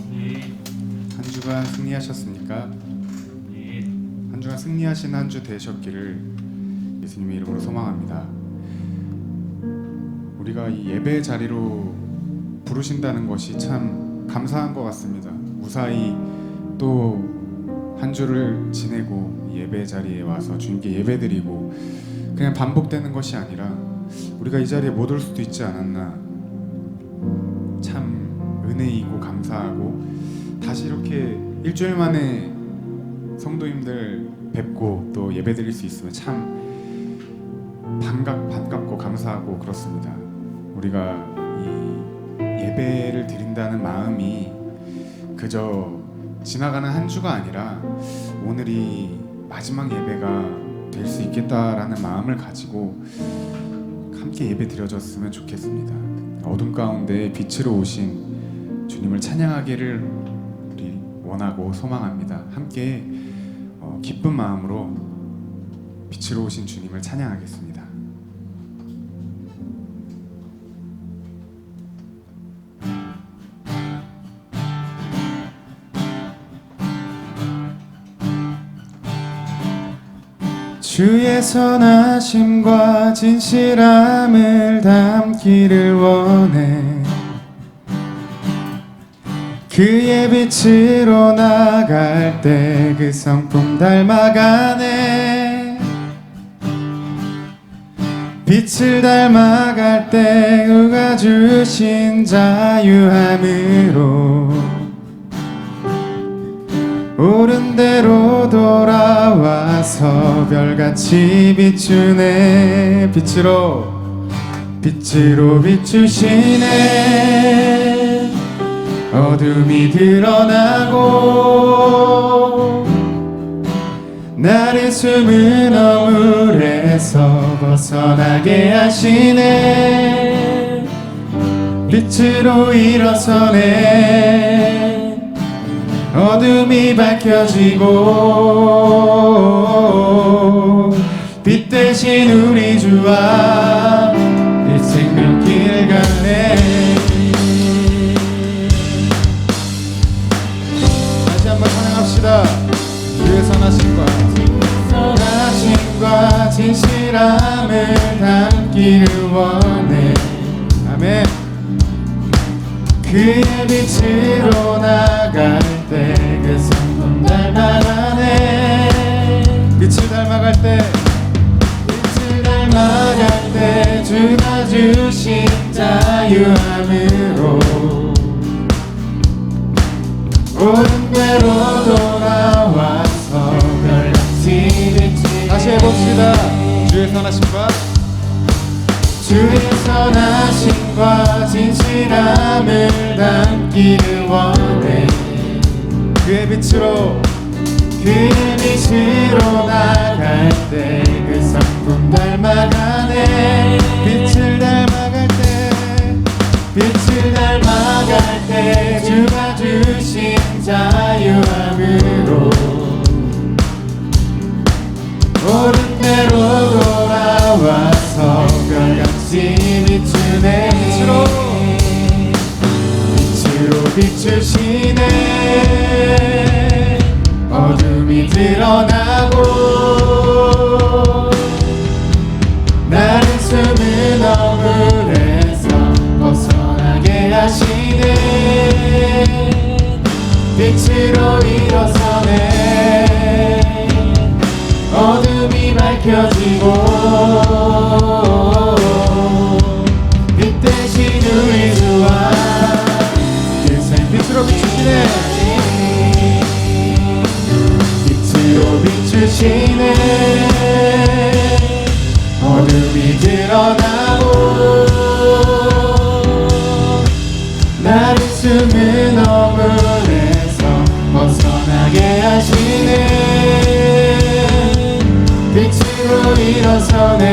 네. 한 주간 승리하셨습니까? 네. 한 주간 승리하신 한 주 되셨기를 예수님의 이름으로 소망합니다. 우리가 이 예배 자리로 부르신다는 것이 참 감사한 것 같습니다. 무사히 또 한 주를 지내고 예배 자리에 와서 주님께 예배드리고 그냥 반복되는 것이 아니라 우리가 이 자리에 못 올 수도 있지 않았나. 참 은혜이고 감사하고 다시 이렇게 일주일 만에 성도님들 뵙고 또 예배드릴 수 있으면 참 반갑고 감사하고 그렇습니다. 우리가 이 예배를 드린다는 마음이 그저 지나가는 한 주가 아니라 오늘이 마지막 예배가 될 수 있겠다라는 마음을 가지고 함께 예배 드려졌으면 좋겠습니다. 어둠 가운데 빛으로 오신 주님을 찬양하기를 우리 원하고 소망합니다. 함께 기쁜 마음으로 빛으로 오신 주님을 찬양하겠습니다. 주의 선하심과 진실함을 담기를 원해 그의 빛으로 나갈 때 그 성품 닮아가네. 빛을 닮아갈 때 그가 주신 자유함으로 옳은 대로 돌아와서 별같이 비추네. 빛으로 비추시네. 어둠이 드러나고 나를 숨은 어물에서 벗어나게 하시네. 빛으로 일어서네. 어둠이 밝혀지고 빛 대신 우리 주와 이 생명길 가네. 다시 한번 찬양합시다. 주의 선하심과 진실함을 담기를 원해. 아멘. 그의 빛으로 나갈 때 그 성품 닮아가네. 빛을 닮아갈 때 주가 주신 자유함으로 옳은 대로 돌아와서 별같이 비치네. 다시 해봅시다. 주의 선하심과 진실함을 담기를 원해. 그의 빛으로 나갈 때 그 성품 닮아가네. 빛을 닮아갈 때 주가 주신 자유함으로 옳은 대로 돌아와서 별같이 비추네. 빛으로 비추시네. 어둠이 드러나고 나를 숨은 어물에서 벗어나게 하시네. 빛으로 일어서네. 어둠이 밝혀지고 빛 대신 우리 주와 빛으로 비추시네. 빛으로 비추시네. 어둠이 드러나고 나를 숨은 어물에서 벗어나게 하시네. 빛으로 일어서네.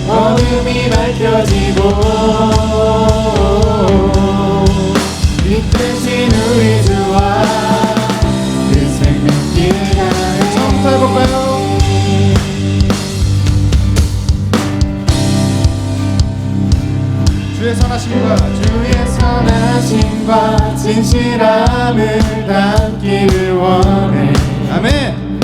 어둠이 밝혀지고 빛 대신 우리 주와 그 생명길 가네. 처음부터 해볼까요? 주의 선하심과 진실함을 담기를 원해. 아멘.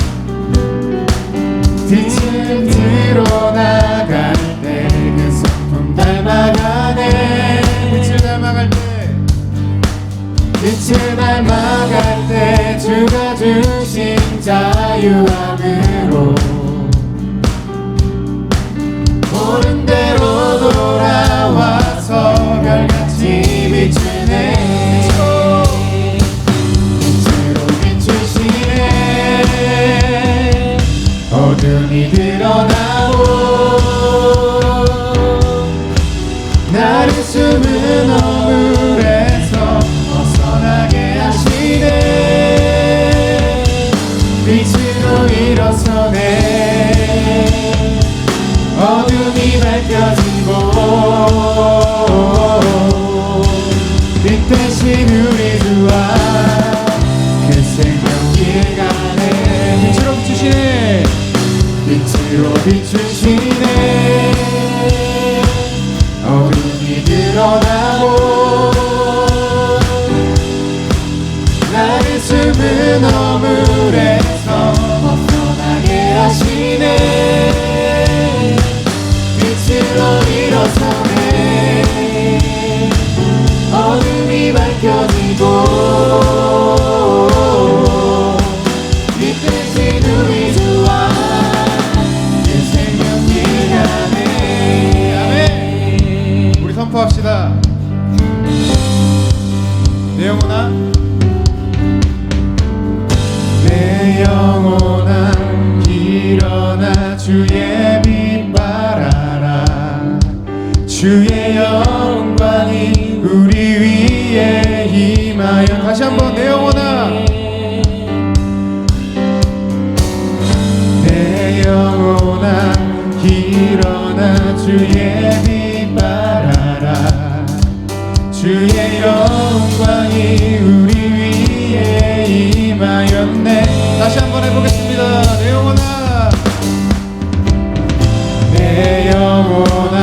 빛을 드러나갈 때 그 성품 닮아가네. 빛을 닮아갈 때, 빛을 닮아갈 때 주가 주신 자유함으로 옳은 대로 돌아와서 별같이 비추네. 빛으로 비추시네. 어둠이 드러나고 나를 숨은 어물에서 벗어나게 하시네. 빛으로 일어서네. 어둠이 밝혀지고 빛 대신 우리 주와 그 생명길 가네. 빛으로 비추시네. 빛으로 비추시네. 어둠이 드러나고 나를 숨은 어물에서 벗어나게 하시네. 빛으로 일어서네. 어둠이 밝혀지고 빛 대신 우리 주와 그 생명길 가네. 아멘. 우리 선포합시다. 내 영혼아, 내 영혼아 일어나 주의 빛 발하라. 주의 영광이 우리 위에 임하여. 다시 한번 내 영혼아, 내 영혼아 일어나 주의 빛 발하라. 주의 영광이 우리 위에 임하였네. 다시 한번 해보겠습니다. 내 영혼아, 내 영혼아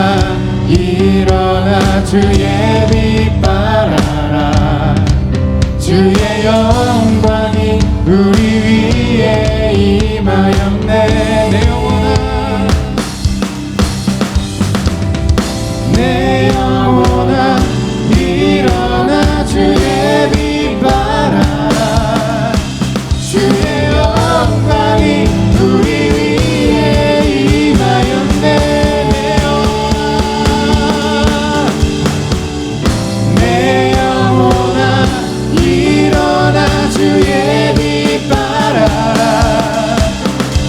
일어나 주의 빛 발하라. 주의 영광이 우리 위에 임하였네. 내 영혼아, 내 영혼아 일어나 주의 빛 발하라. 주의 영광이 우리 위에 임하였네. 내 영혼아 일어나 주의 빛 발하라.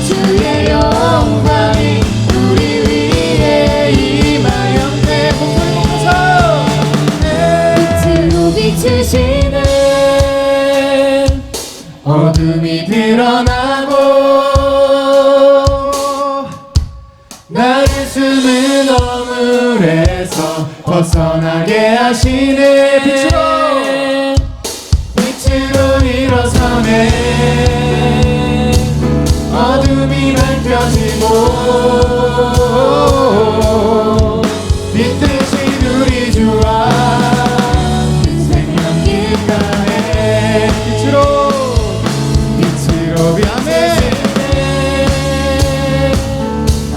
주의 영광이 우리 위에 임하였네. 목소리 높여서 빛으로 비추시네. 어둠이 드러나고 나를 숨은 어물에서 벗어나게 하시네. 빛으로 일어서네. 어둠이 밝혀지고 빛 대신 우리 주와 그 생명길 가네. 빛으로 비아멘.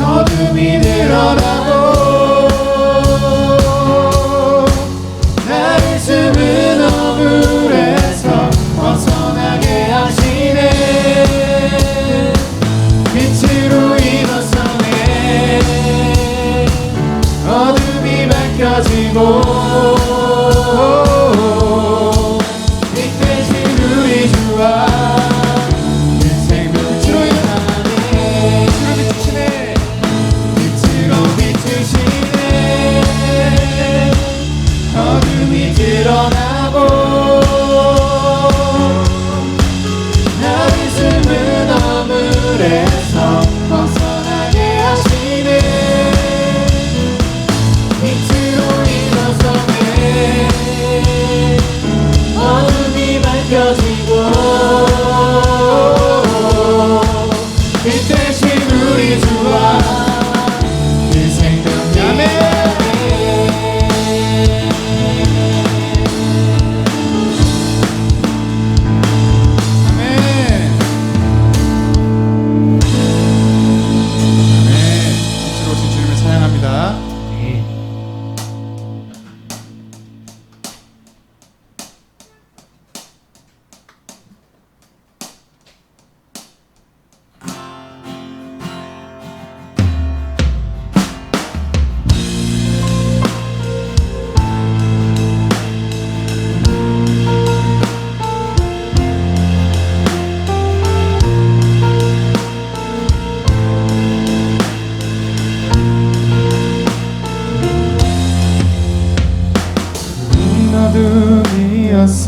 어둠이 드러나고 나를 숨은 어물에서 벗어나게 하시네. 빛으로 일어서네.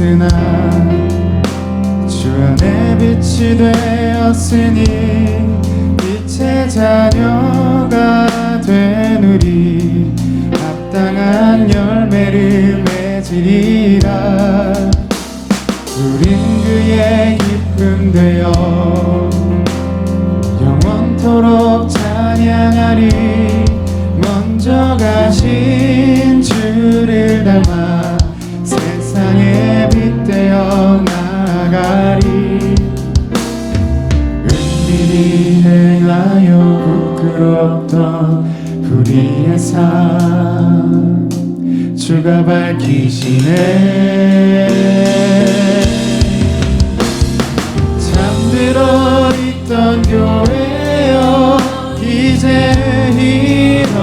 둠이었으나 주 안에 빛이 되었으니 빛의 자녀가 된 우리 합당한 열매를 맺으리라. 우린 그의 기쁨 되어 영원토록 찬양하리. 먼저 가신 주를 닮아 세상에 빛되어 나아가리. 은밀히 행하여 부끄럽던 우리의 삶 주가 밝히시네. 잠들어 있던 교회여 이제 일어나라.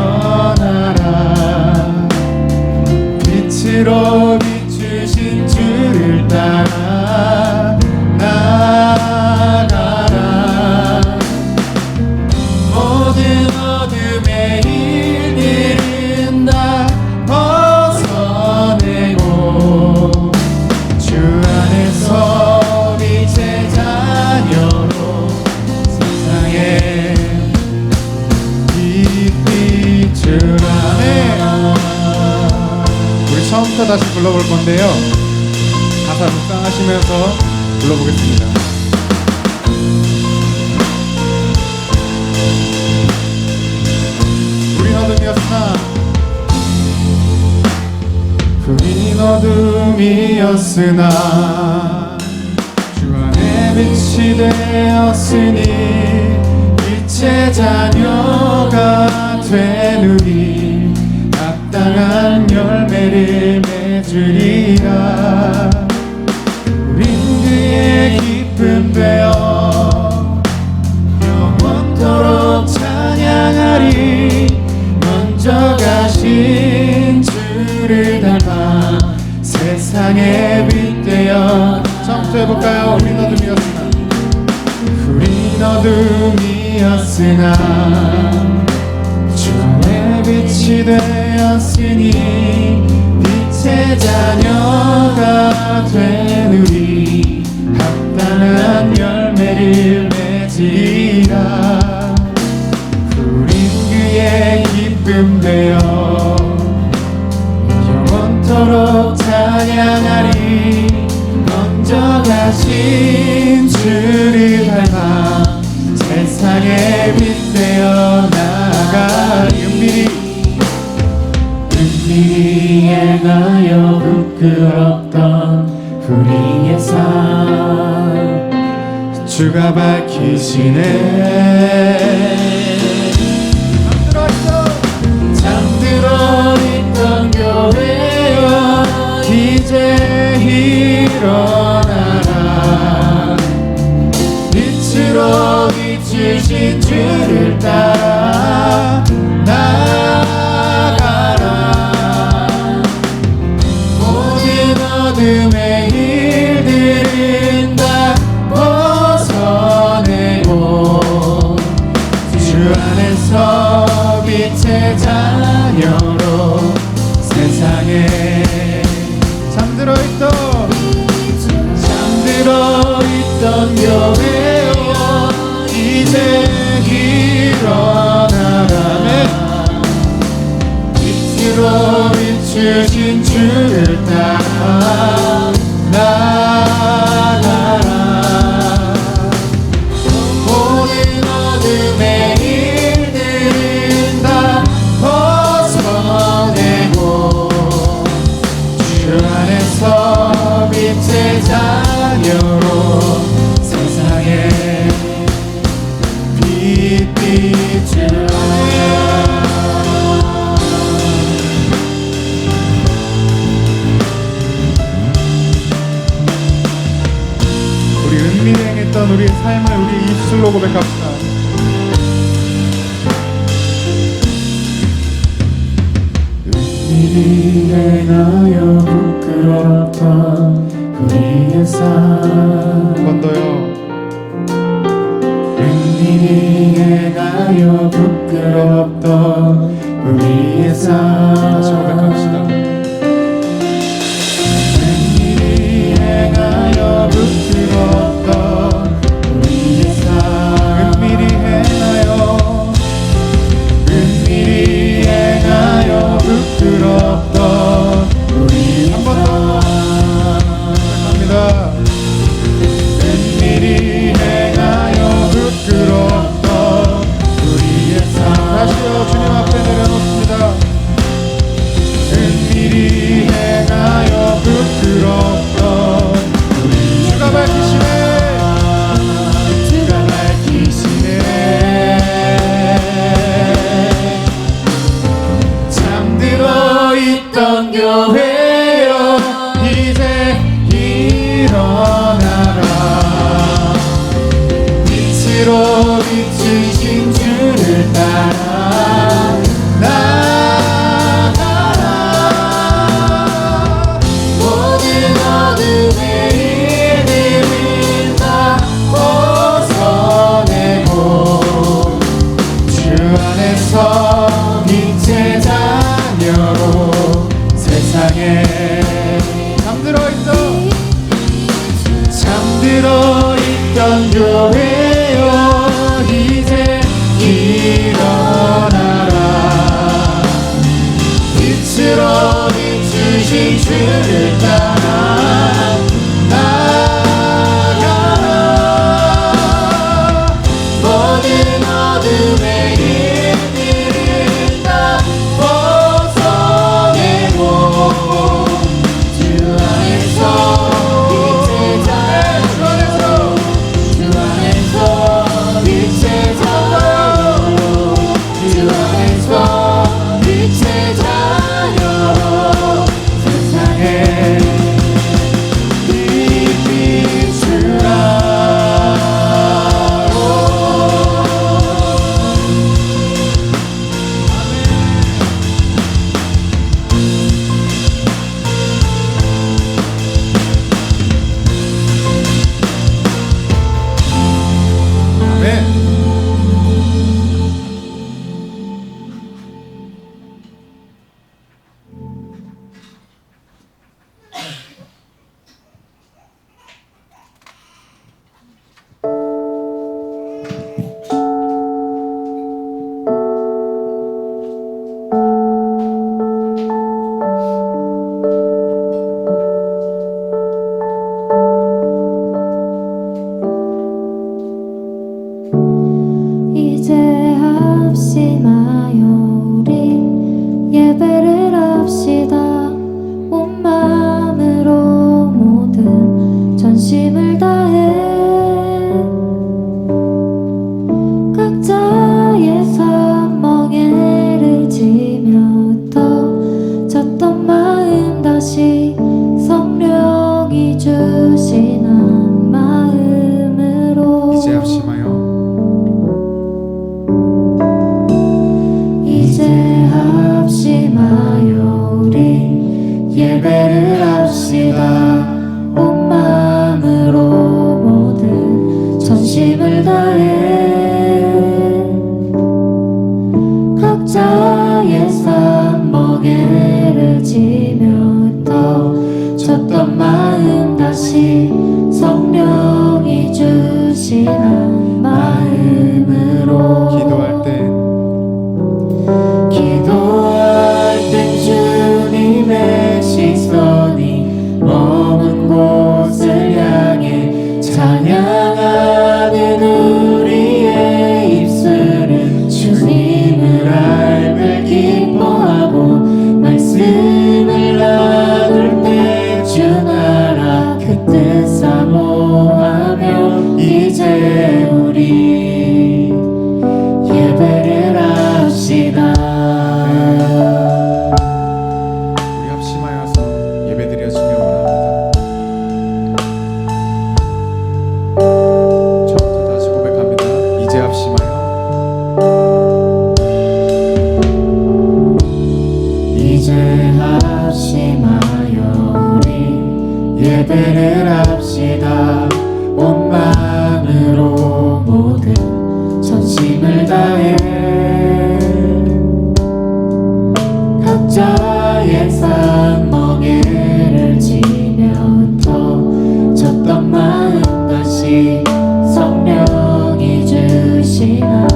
빛으로 비추신 주를 따라 나아가라. 모든 어둠의 일들은 다 벗어내고 주 안에서 빛의 자녀로 세상에 빛 비추라. 우리 처음부터 다시 불러볼 건데요, 가사 묵상하시면서 불러보겠습니다. 우린 어둠이었으나 주 안에 빛이 되었으니 빛의 자녀가 된 우리 합당한 열매를 맺으리라. 우린 그의 기쁨 되어 영원토록 찬양하리. 먼저 가신 주를 닮아 세상에 빛되어. 처음부터 해볼까요? 우린 어둠이었으나 주 안에 빛이 되었으니 빛의 자녀가 된 우리 합당한 열매를 맺으리라. 우린 그의 기쁨 되어 영원토록 찬양하리. 먼저 가신 주를 닮아 세상에 빛되어 나아가리. 은밀히 행하여 부끄럽던 우리의 삶 주가 밝히시네. 잠들어 있던 교회여 이제 일어나라. 빛으로 비추신 주를 따라 나아가라. 모든 어둠의 일들은 다 벗어내고 주 안에서 빛의 자녀로 세상에 잠들어 있던 교회여 이제 일어나라. 빛으로 비추신 주를 따라 나아가라. 모든 어둠의 일들은 다 벗어내고 주 안에서 빛의 자녀로 세상에 빛 비추라. 우리 은밀히 행했던 우리의 삶을 우리 입술로 고백합시다. 은밀히 행하여 부끄럽던 우리의 삶. 한 번 더요. 은밀히 행하여 부끄럽던 우리의 삶. 다시 고백합시다. 은밀히 일어나라. 빛으로 비추신 주를 따라 나아가라. 모든 어둠의 일들을 다 벗어내고 주 안에서 빛의 자녀로 세상에 잠들어 있던 교회여 이제 일어나라. 빛으로 비추신 주를 따라 나아가라. 모든 어둠의 일들을 다 벗어내고 주 안에서 이제 합심하여 우리 예배를 합시다. 온 마음으로 모든 전심을 다해 각자의 삶 멍에를 지며 흩어졌던 마음 다시 성령이 주시는 마음으로 이제 합심하여 합심하여 우리 예배를 합시다. 온 마음으로 모든 전심을 다해 각자의 삶 멍에를 지며 흩어졌던 마음 다시 성령이 주시는 마음으로 기도할 때 주님의 시선이 머문 곳을 향해 찬양하는 우리의 입술은 주님을 알고 기뻐하고 말씀을 나눌 때 주 나라 그 뜻 사모하며 이제 우리 예배를 합시다. 우리 합심하여서 예배드려주며 원합니다. 처음부터 다시 고백합니다. 이제 합심하여 이제 합심하여 우리 예배를 합시다. 온 마음으로 모든 전심을 다해 각자의 삶 멍에를 지며 흩어졌던 마음 다시 성령이 주시는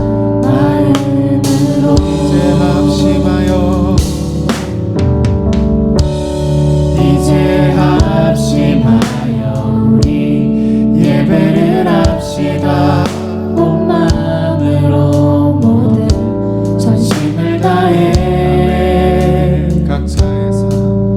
마음으로 이제 합심하여 이제 합심하여 우리 예배를 합시다. 온 마음으로 모든 전심을 다해 각자의 삶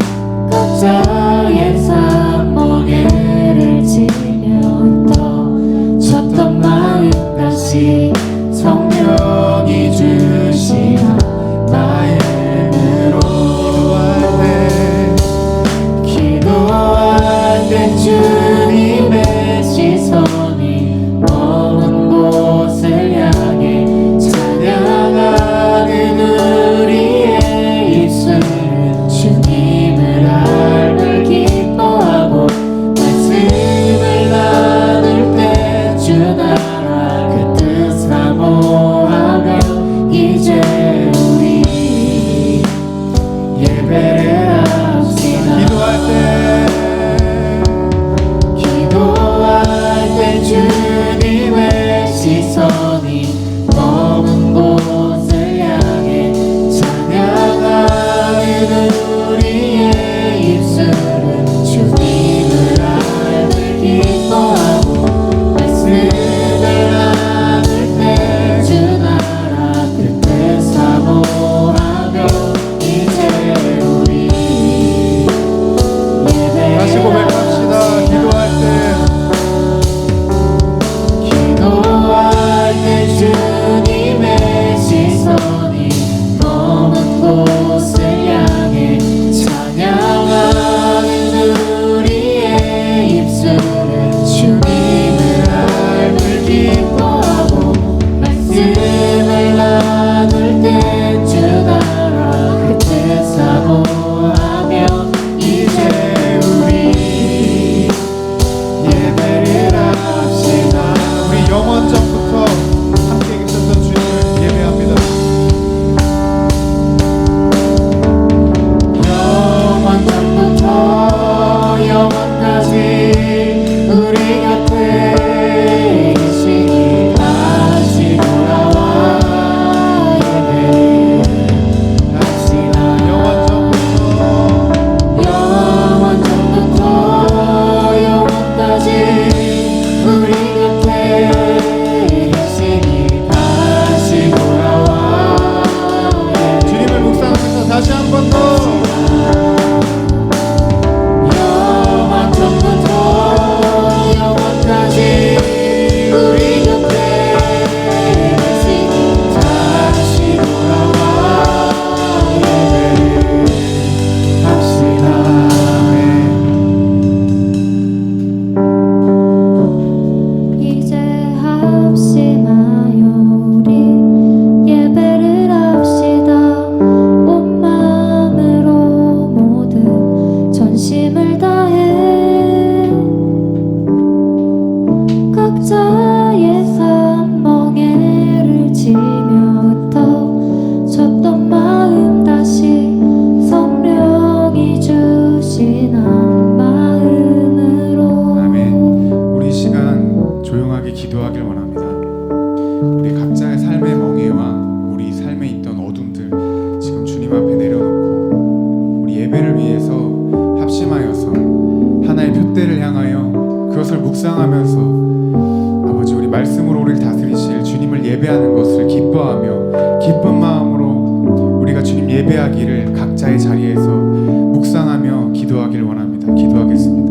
기도하길 원합니다. 우리 각자의 삶의 멍에와 우리 삶에 있던 어둠들 지금 주님 앞에 내려놓고 우리 예배를 위해서 합심하여서 하나의 표대를 향하여 그것을 묵상하면서 아버지 우리 말씀으로 우리를 다스리실 주님을 예배하는 것을 기뻐하며 기쁜 마음으로 우리가 주님 예배하기를 각자의 자리에서 묵상하며 기도하길 원합니다. 기도하겠습니다.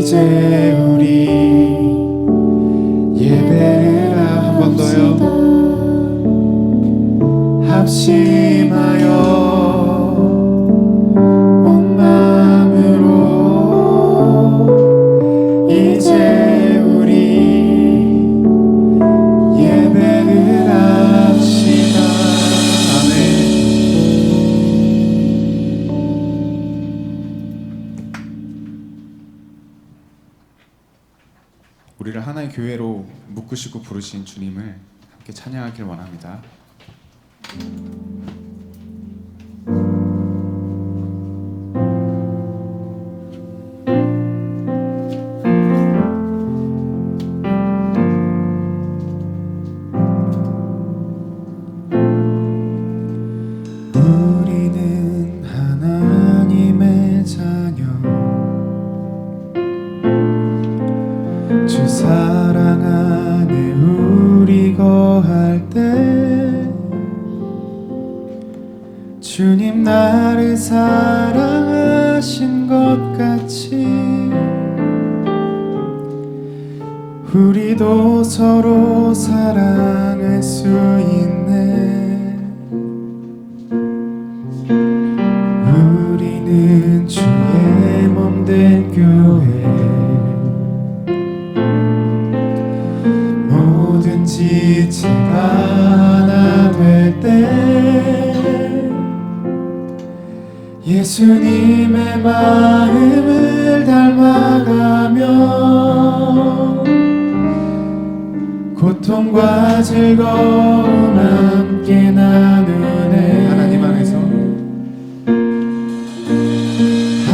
이제 우리 예배를 한 번 더요. 합심하여 온 마음으로 이제 우리 예배를 합시다. 아멘. 우리를 하나의 교회로 묶으시고 부르신 주님을 함께 찬양하길 원합니다. 우리는 하나님의 자녀, 주 사랑 안에 우리 거할 때 주님 나를 사랑하신 것 같이 우리도 서로 사랑할 수 있네. 우리는 주의 몸된 교회, 뭐든지 제가 하나 될 때 예수님의 마음을 닮아가며 고통과 즐거움 함께 나누네. 하나님 안에서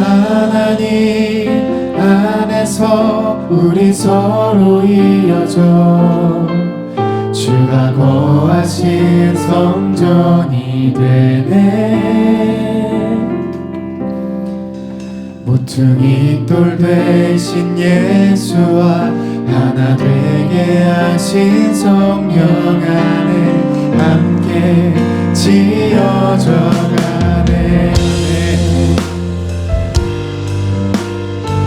하나님 안에서 우리 서로 이어져 주가 거하신 성전이 되네. 모퉁이 돌 되신 예수와 하나 되게 하신 성령 안에 함께 지어져 가네.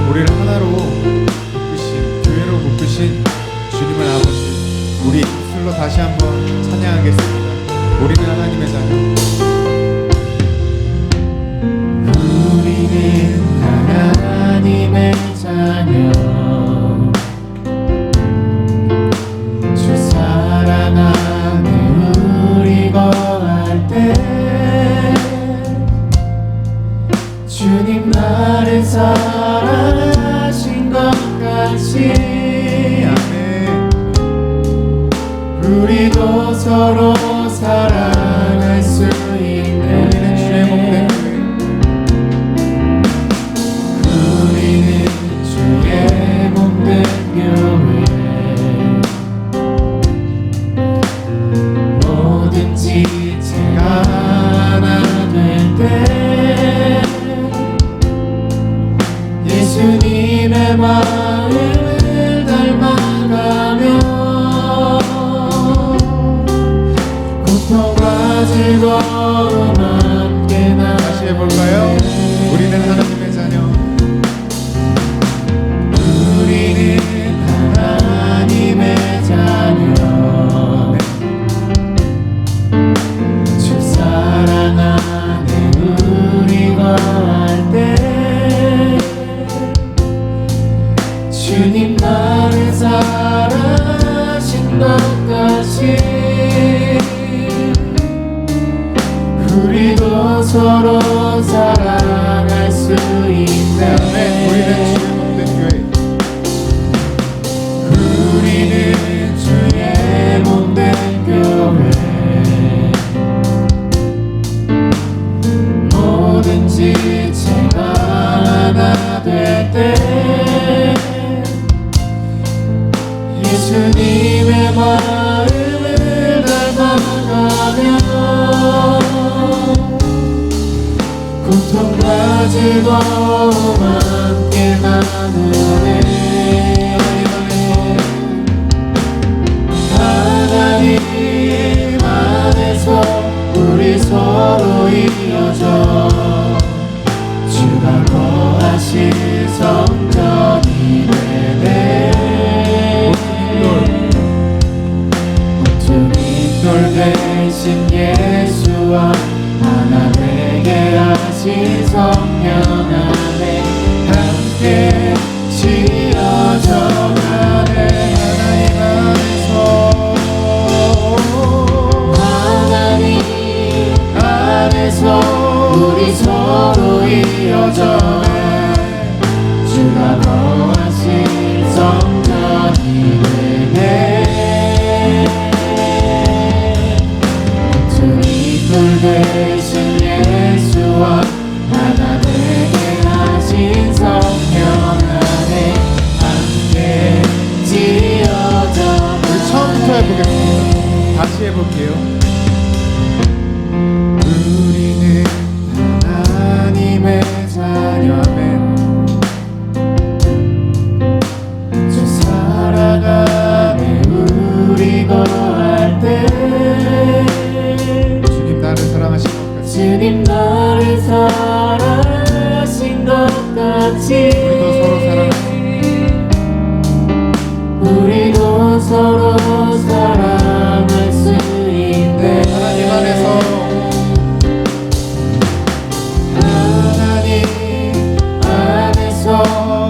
우리를 하나로 묶으신, 교회로 묶으신 주님을 아버지, 우리 입술로 다시 한번 찬양하겠습니다. 우리는 하나님의 자녀, 우리는 하나님의 자녀, 사랑하신 것 같이 아멘. 우리도 서로 사랑할 수 있네. 우리는 주의 몸된 우리는 주의 몸된 교회 뭐든지 제가 하나 될 때 예수님의 마음을 닮아가며 고통과 즐거움 함께 나누네. 다시 해볼까요? 우리는 하나님의 자녀. 우리는 하나님의 자녀 주 사랑 안에 우리 거할 때 주님 나를 사랑하신 것 같이 우리도 서로 사랑할 수 있네. 아멘. 우리는 주의 몸된 교회. 우리는 주의 몸된 교회 뭐든지 제가 하나 될 때 예수님의 마음을 닮아가며 고통과 즐거움 함께 나누네. 하나님 안에서 우리 서로 이어져 주가 거하실 성전이 되네. 모퉁이 돌 대신 예수와 하나 되게 하신 성령 안에 함께 지어져 가네. 하나님 안에서 우리 서로 이어져 주가 거하실 성전이 되네. 모퉁이 돌 대신 예수와 하나 되게 하신 성령 안에 함께 지어져 우리 처음부터 해보겠습니다. 다시 해볼게요. 우리는 하나님의 자녀면 주 사랑 안에 우리 거할 때 주님 나를 사랑하신 것 같이 주님 나를 사랑하신 것 같이 우리도 서로 사랑하시 우리도 서로 사랑할 수 있네. 하나님 안에서 하나님 안에서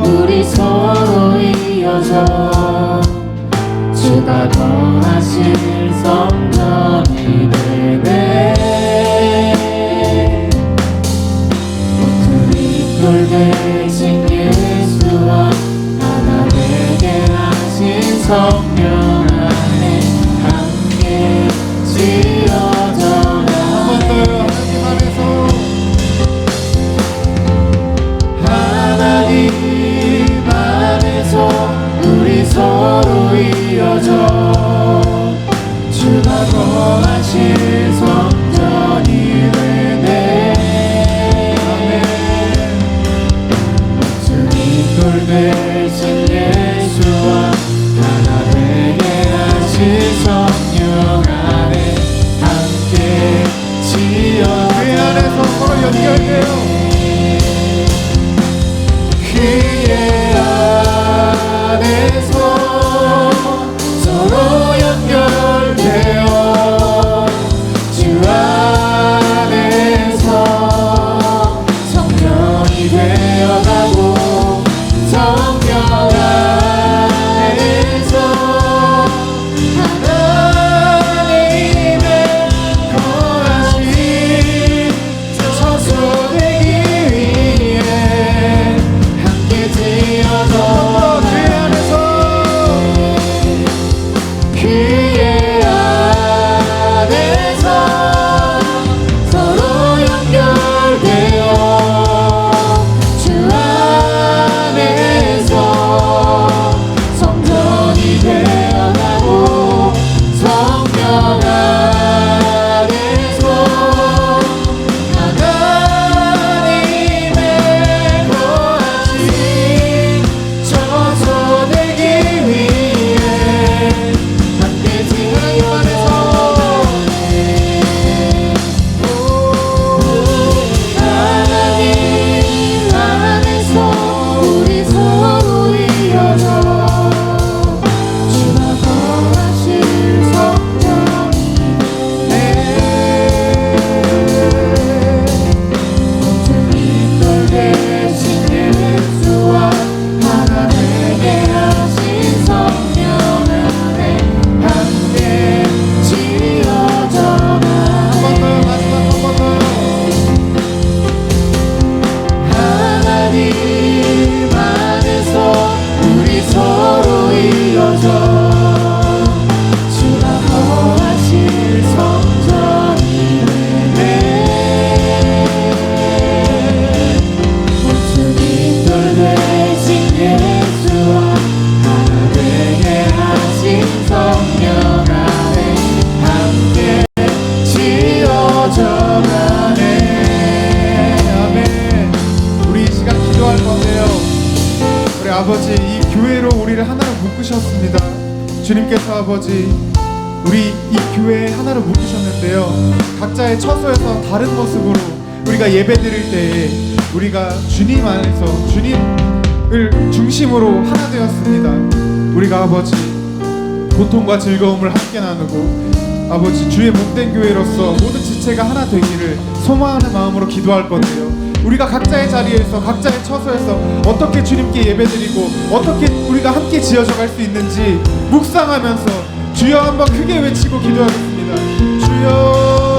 우리 서로 이어져 주가 거하실 성전이 되네. 모퉁이 돌 대신 예수와 하나 되게 하신 성령 안에 함께 지어져 한 번 더요. 하나님 안에서 하나님 안에서 우리 서로 이어져 주가 거하실 성전이 되네. 모퉁이 돌 대신 예수와 하나 되게 하신 성령 안에 함께 지어져 그 안에서 서로 연결돼요. 그의 안에서 서로 연결되어 주 안에서 성령이 되어가고 성령 안에서 하나님의 거하신 처소되기 위해 함께 아버지 이 교회로 우리를 하나로 묶으셨습니다. 주님께서 아버지 우리 이 교회에 하나로 묶으셨는데요, 각자의 처소에서 다른 모습으로 우리가 예배드릴 때에 우리가 주님 안에서 주님을 중심으로 하나 되었습니다. 우리가 아버지 고통과 즐거움을 함께 나누고 아버지 주의 몸된 교회로서 모든 지체가 하나 되기를 소망하는 마음으로 기도할 건데요, 우리가 각자의 자리에서 각자의 처소에서 어떻게 주님께 예배드리고 어떻게 우리가 함께 지어져 갈 수 있는지 묵상하면서 주여 한번 크게 외치고 기도하겠습니다. 주여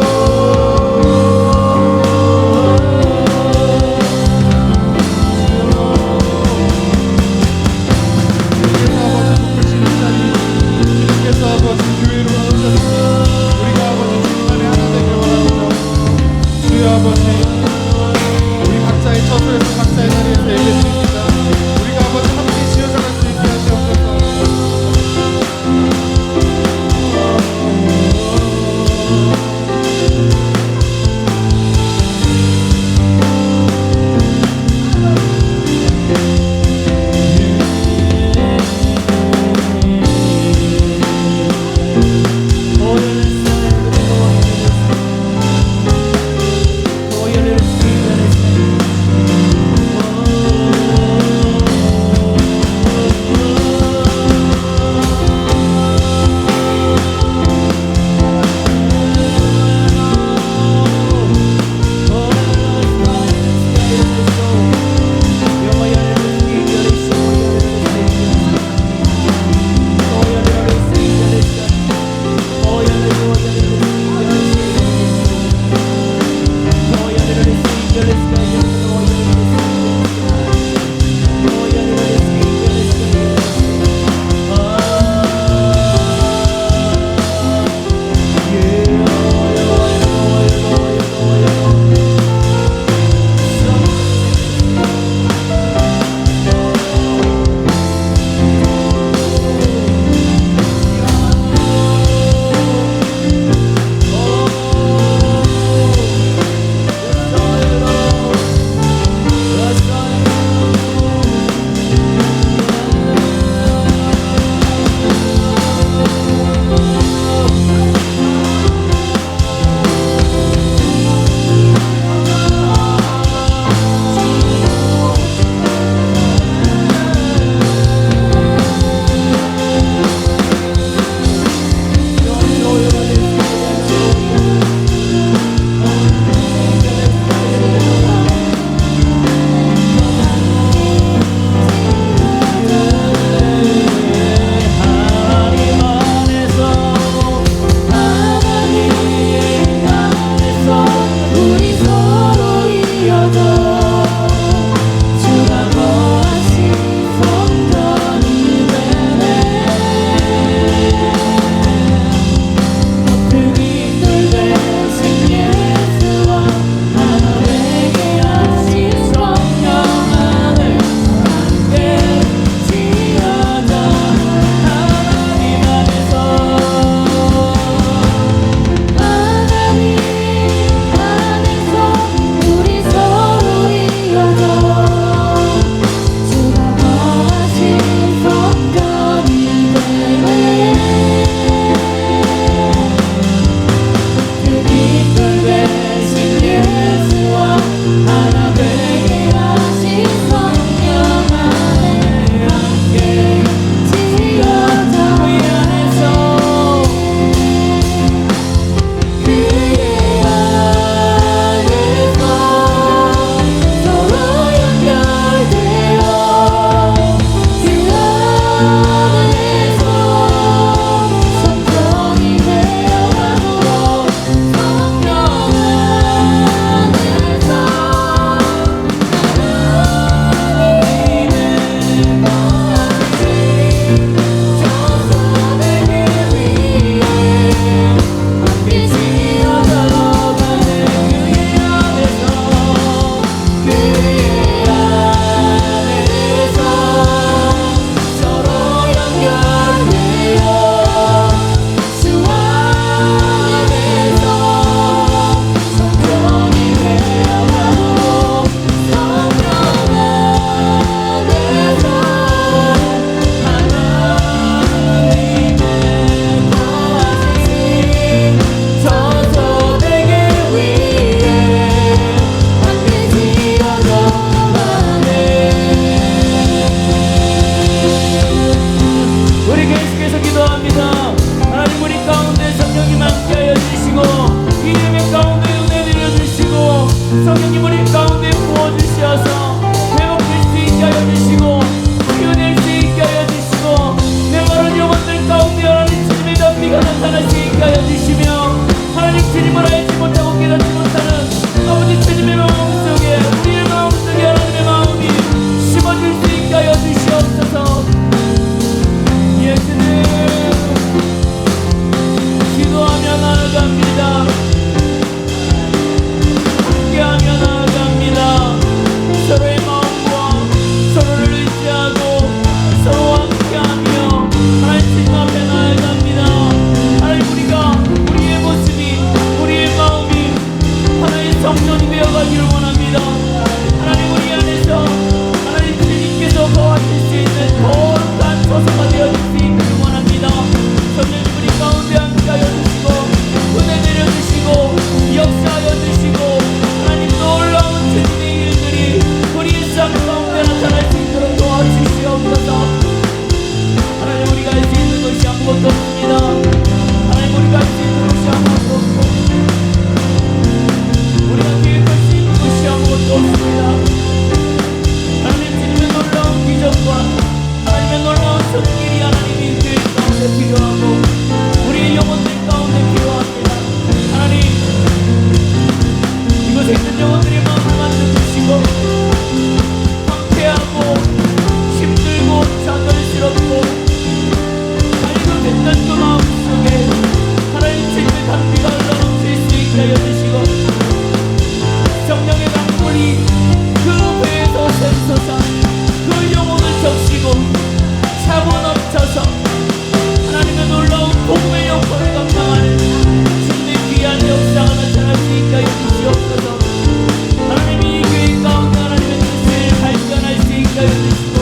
있게 하여 주시고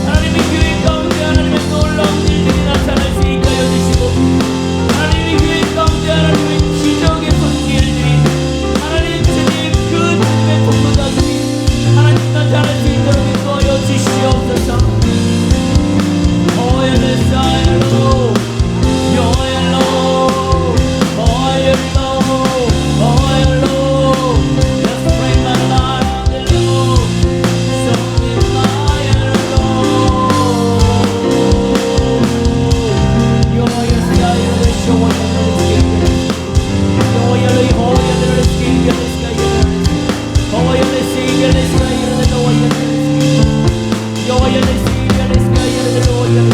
하나님의 교회 가운데 하나님의 놀라운 일들이 나타날 수 있게 하여 주시고 하나님의 교회 가운데 하나님의 기적의 손길들이 하나님 주님 그 주님의 통로자들이 하나님 나타날 수 있도록 인도하여 주시옵소서. Oh, Yellow, oh, Yellow, oh, Yellow, oh, Yellow. Let's bring my life on the low. So in my Yellow, you're Yellow, the show of the skin. You're Yellow, oh, Yellow, the skin, the sky, oh, Yellow, the skin, the sky, the low, you're Yellow, the skin, the sky, the low, you're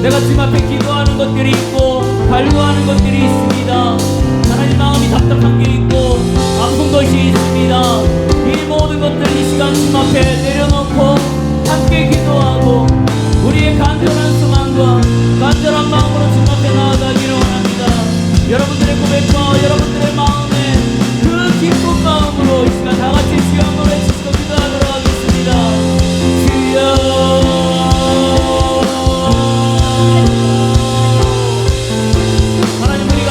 내가 주님 앞에 기도하는 것들이 있고 갈구하는 것들이 있습니다. 하나님 마음이 답답한 게 있고 아픈 것이 있습니다. 이 모든 것들을 이 시간 주님 앞에 내려놓고 함께 기도하고 우리의 간절한 소망과 간절한 마음으로 주님 앞에 나아가기를 원합니다. 여러분들의 고백과 여러분들의 마음에 그 기쁜 마음으로 이 시간 다 같이 주여 한번 외치시고 기도하도록 하겠습니다. 주여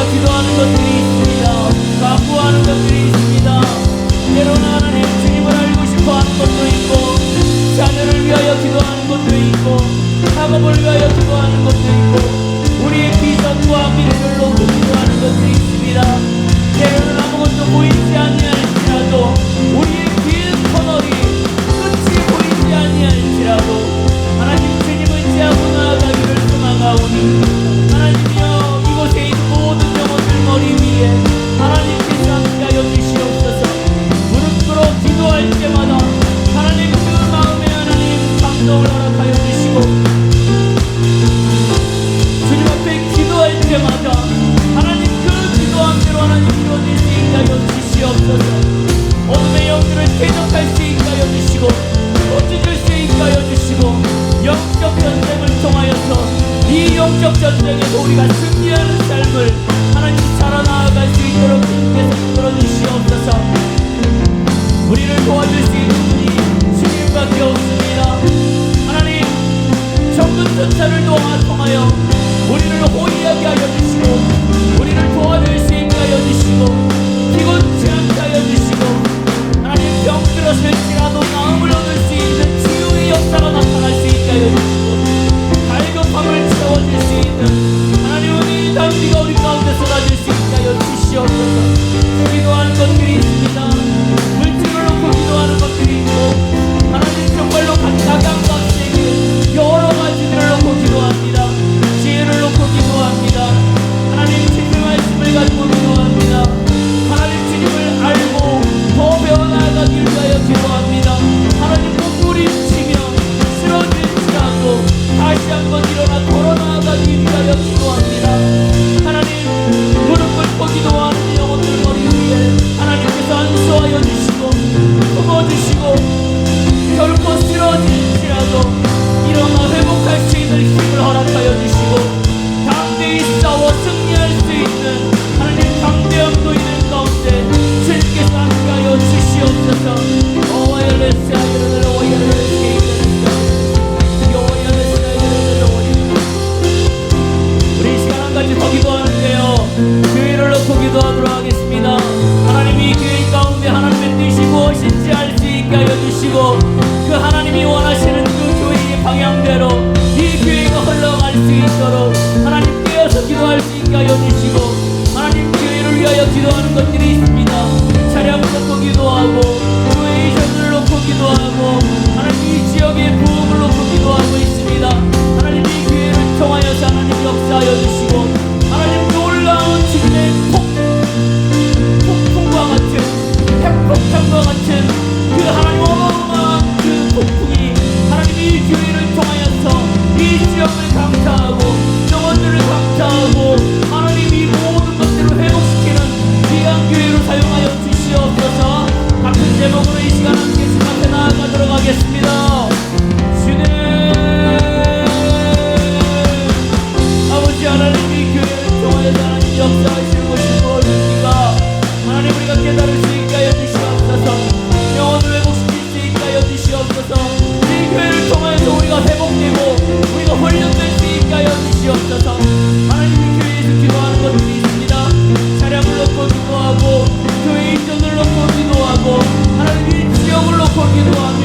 기도하는 것들이 있습니다. 간구하는 것들이 있습니다. 때로는 하나님 주님을 알고 싶어하는 것도 있고 자녀를 위하여 기도하는 것도 있고 학업을 위하여 기도하는 것도 있고 우리의 비전과 미래를 놓고 기도하는 것들이 있습니다. 때로는 아무것도 보이지 아니할지라도 우리의 긴 터널이 끝이 보이지 아니할지라도 하나님 주님 의지하고 나아가기를 소망하오니 하나님이여 이곳에 있는 모든 영혼들 머리 위에 하나님께서 함께하여 주시옵소서. 무릎 꿇어 기도할 때마다 하나님 그 마음에 하나님 감동을 허락하여 주시고 주님 앞에 기도할 때마다 하나님 그 기도한 대로 하나님 이루어질 수 있게 하여 주시옵소서. 어둠의 영들을 대적할 수 있게 하여 주시고 찢을 수 있게 하여 주시고 영적 전쟁을 통하여서 이 영적 전쟁에서 우리가 승리하는 삶을 하나님 살아나갈 수 있도록 주님께서 이끌어 주시옵소서. 우리를 도와줄 수 있는 분이 주님밖에 없습니다. 하나님 적군 전차를 통하여 우리를 호위하게 하여 주시고 우리를 도와줄 수 있게 하여 주시고 기곤치 않게 하여 주시고 하나님 병들었을지라도 마음을 얻을 수 있는 치유의 역사가 나타날 수 있게 하여 주시고 갈급함을 채워줄 수 있는 하나님의 단비가 우리 가운데 쏟아질 수 있게 하여 주시옵소서. 기도하는 것들이 있습니다. 물질을 놓고 기도하는 것들이 있고 하나님 정말로 각양각색의 여러 가지들을 놓고 기도합니다. 지혜를 놓고 기도합니다. 하나님 주님의 말씀을 가지고 기도합니다. 하나님 주님을 알고 더 배워나가길 위하여 기도합니다. 있도록 하나님 깨어서 기도할 수 있게 하여 주시고 하나님 교회를 위하여 기도하는 것들이 있습니다. 차량을 놓고 기도하고 교회의 전을 놓고 기도하고 하나님 이 지역의 부흥을 놓고 기도하고 있습니다. 하나님 이 교회를 통하여서 하나님 역사하여 주시고 하나님 놀라운 지금의 폭풍과 같은 핵폭탄과 같은 그 하나님 어마어마한 그 폭풍이 하나님 이 교회를 통하여서 이 지역을 강타하고 영혼들을 강타하고 하나님 이 모든 것들을 회복시키는 귀한 교회로 사용하여 주시옵소서. 같은 제목으로 이 시간 함께 주님 앞에 나아가도록 하겠습니다. 주님 아버지 하나님 이 교회를 통하여서 하나님 역사하시는 것이 무엇입니까? 하나님 우리가 깨달을 수 있게 하여 주시옵소서. 영혼을 회복시킬 수 있게 하여 주시옵소서. 이 교회를 통하여서 우리가 회복되고 우리가 훈련될 수 있게 하여 주시옵소서. 하나님 이 교회에서 기도하는 것들이 있습니다. 차량을 놓고 기도하고 교회 인전을 놓고 기도하고 하나님 이 지역을 놓고 기도하며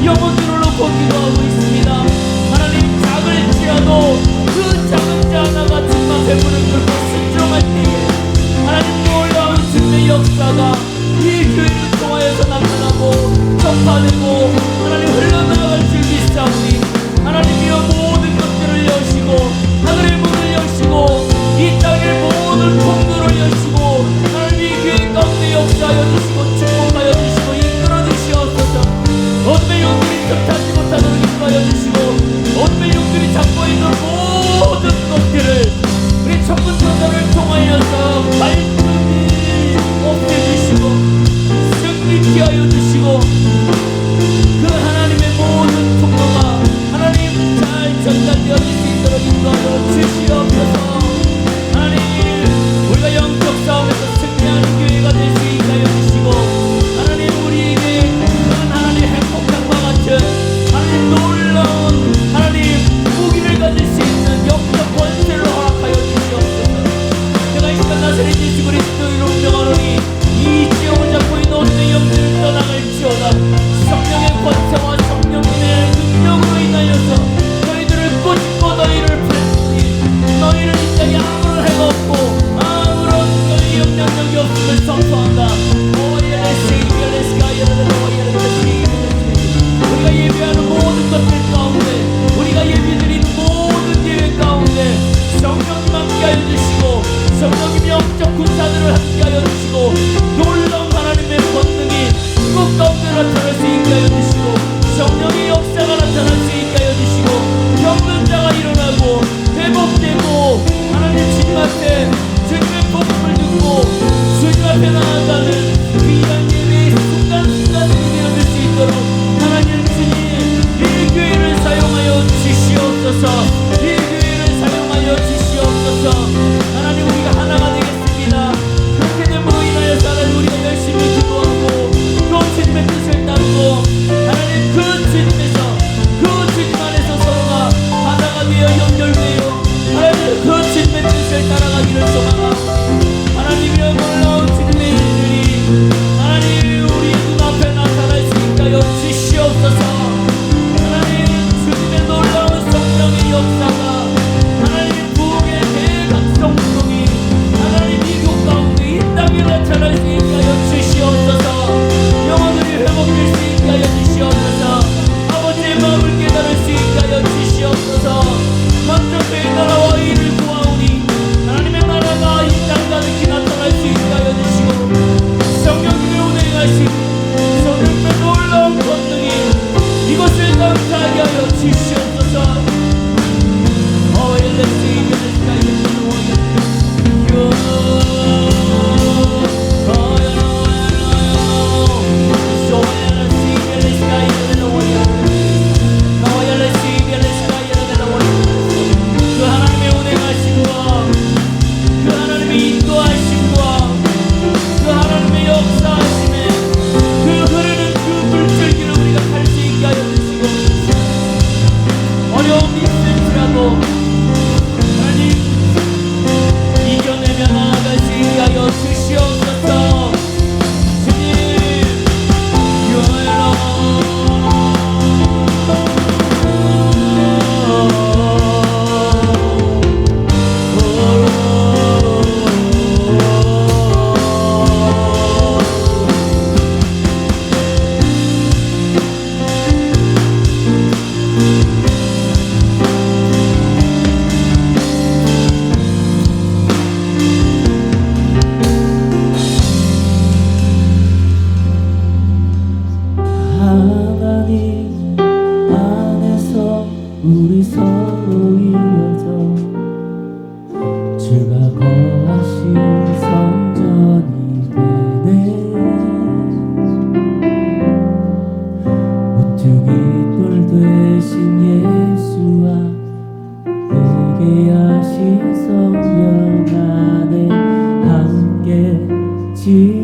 영혼들을 놓고 기도하고 있습니다. 하나님 작을지라도 그 작은 자 하나가 주님 앞에 무릎 꿇고 순종할 때에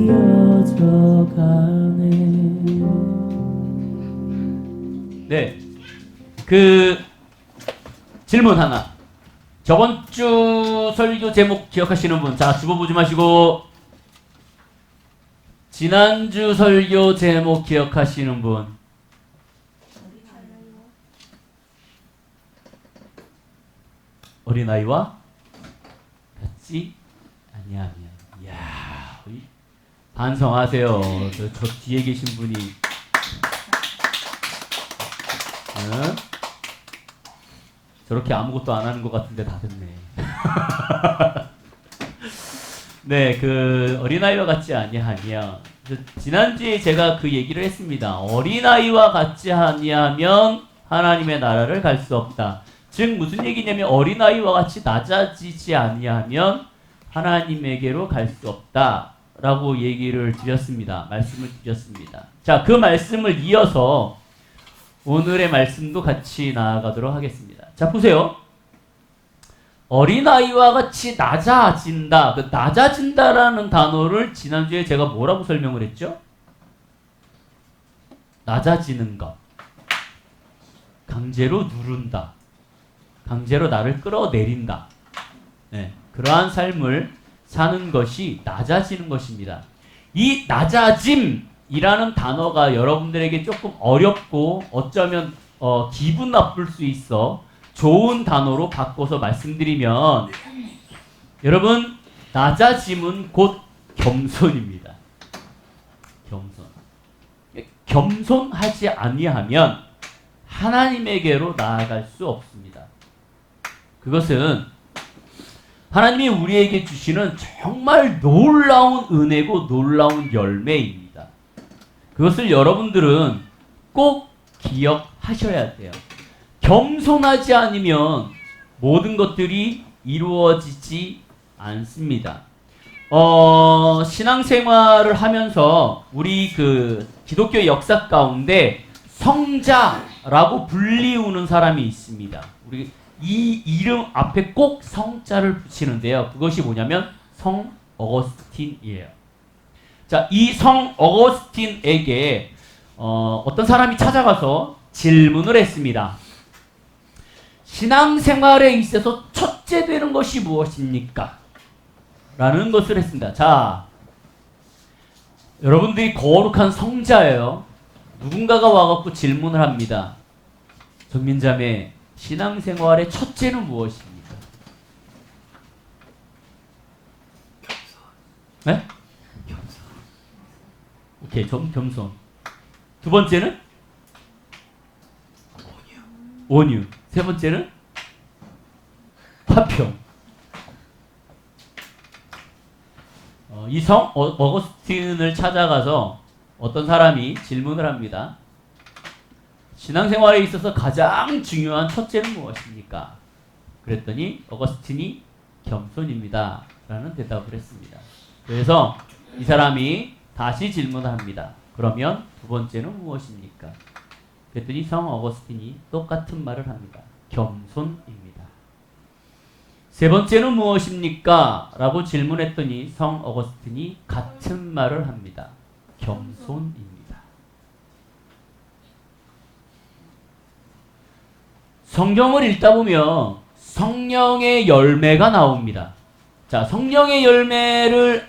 이어져 가네. 네, 그 질문 하나. 저번 주 설교 제목 기억하시는 분? 자, 주보 보지 마시고. 지난주 설교 제목 기억하시는 분? 어린아이와 같지 아니하면. 이야, 반성하세요. 저 뒤에 계신 분이. 응? 저렇게 아무것도 안 하는 것 같은데 다 됐네. 네, 그 어린아이와 같지 아니하면, 지난주에 제가 그 얘기를 했습니다. 어린아이와 같지 아니하면 하나님의 나라를 갈 수 없다. 즉 무슨 얘기냐면 어린아이와 같이 낮아지지 아니하면 하나님에게로 갈 수 없다 라고 얘기를 드렸습니다. 말씀을 드렸습니다. 자, 그 말씀을 이어서 오늘의 말씀도 같이 나아가도록 하겠습니다. 자, 보세요. 어린아이와 같이 낮아진다. 그 낮아진다라는 단어를 지난주에 제가 뭐라고 설명을 했죠? 낮아지는 것. 강제로 누른다. 강제로 나를 끌어내린다. 네, 그러한 삶을 사는 것이 낮아지는 것입니다. 이 낮아짐이라는 단어가 여러분들에게 조금 어렵고 어쩌면 기분 나쁠 수 있어 좋은 단어로 바꿔서 말씀드리면, 여러분, 낮아짐은 곧 겸손입니다. 겸손. 겸손하지 아니하면 하나님에게로 나아갈 수 없습니다. 그것은 하나님이 우리에게 주시는 정말 놀라운 은혜고 놀라운 열매입니다. 그것을 여러분들은 꼭 기억하셔야 돼요. 겸손하지 않으면 모든 것들이 이루어지지 않습니다. 신앙생활을 하면서 우리 그 기독교 역사 가운데 성자라고 불리우는 사람이 있습니다. 우리 이 이름 앞에 꼭 성자를 붙이는데요. 그것이 뭐냐면 성 어거스틴이에요. 자, 이 성 어거스틴에게 어떤 사람이 찾아가서 질문을 했습니다. 신앙생활에 있어서 첫째 되는 것이 무엇입니까? 라는 것을 했습니다. 자, 여러분들이 거룩한 성자예요. 누군가가 와갖고 질문을 합니다. 정민자매, 신앙생활의 첫째는 무엇입니까? 네? 오케이, 겸손. 두 번째는? 온유. 세 번째는? 화평. 이 성 어거스틴을 찾아가서 어떤 사람이 질문을 합니다. 신앙생활에 있어서 가장 중요한 첫째는 무엇입니까? 그랬더니 어거스틴이 겸손입니다 라는 대답을 했습니다. 그래서 이 사람이 다시 질문을 합니다. 그러면 두 번째는 무엇입니까? 그랬더니 성 어거스틴이 똑같은 말을 합니다. 겸손입니다. 세 번째는 무엇입니까? 라고 질문했더니 성 어거스틴이 같은 말을 합니다. 겸손입니다. 성경을 읽다 보면 성령의 열매가 나옵니다. 자, 성령의 열매를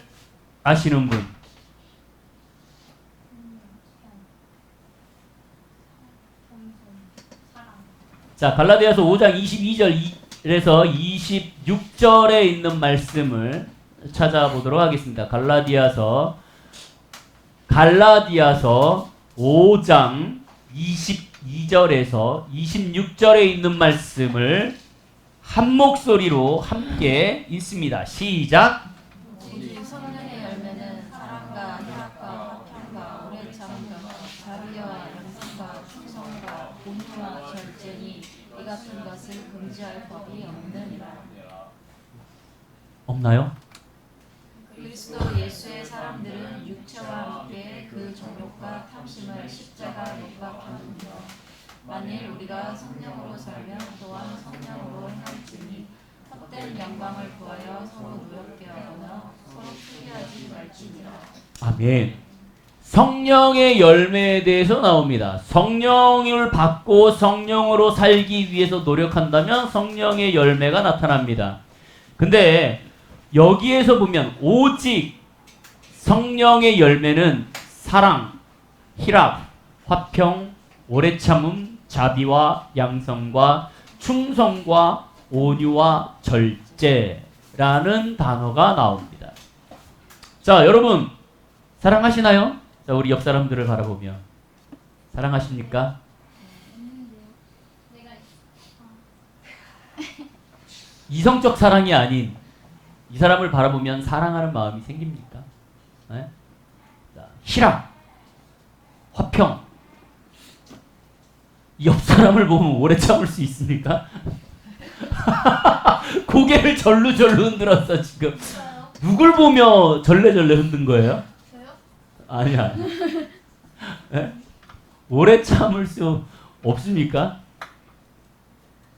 아시는 분? 자, 갈라디아서 5장 22절에서 26절에 있는 말씀을 찾아보도록 하겠습니다. 갈라디아서 5장 22절에서 26절에 있는 말씀을 한 목소리로 함께 읽습니다. 시작! 오직 성령의 열매는 사랑과 희락과 화평과 오래 참음과 자비와 양선과 충성과 온유와 절제니 이 같은 것을 금지할 법이 없느니라. 없나요? 그리스도 예수의 사람들은 육체와 함께 그 정욕과 탐심을 십자가 못 박혔느니라. 만일 우리가 성령으로 살면 또한 성령으로 행할지니 헛된 영광을 구하여 서로 노엽게 하거나 서로 풀이하지 말지니라. 아멘. 성령의 열매에 대해서 나옵니다. 성령을 받고 성령으로 살기 위해서 노력한다면 성령의 열매가 나타납니다. 근데 여기에서 보면 오직 성령의 열매는 사랑, 희락, 화평, 오래 참음, 자비와 양성과 충성과 온유와 절제라는 단어가 나옵니다. 자, 여러분 사랑하시나요? 자, 우리 옆 사람들을 바라보며 사랑하십니까? 이성적 사랑이 아닌 이 사람을 바라보면 사랑하는 마음이 생깁니까? 네? 자, 희락, 화평. 옆 사람을 보면 오래 참을 수 있습니까? 고개를 절루절루 흔들었어 지금. 누굴 보며 절레절레 흔든 거예요? 저요? 아니야. 네? 오래 참을 수 없습니까?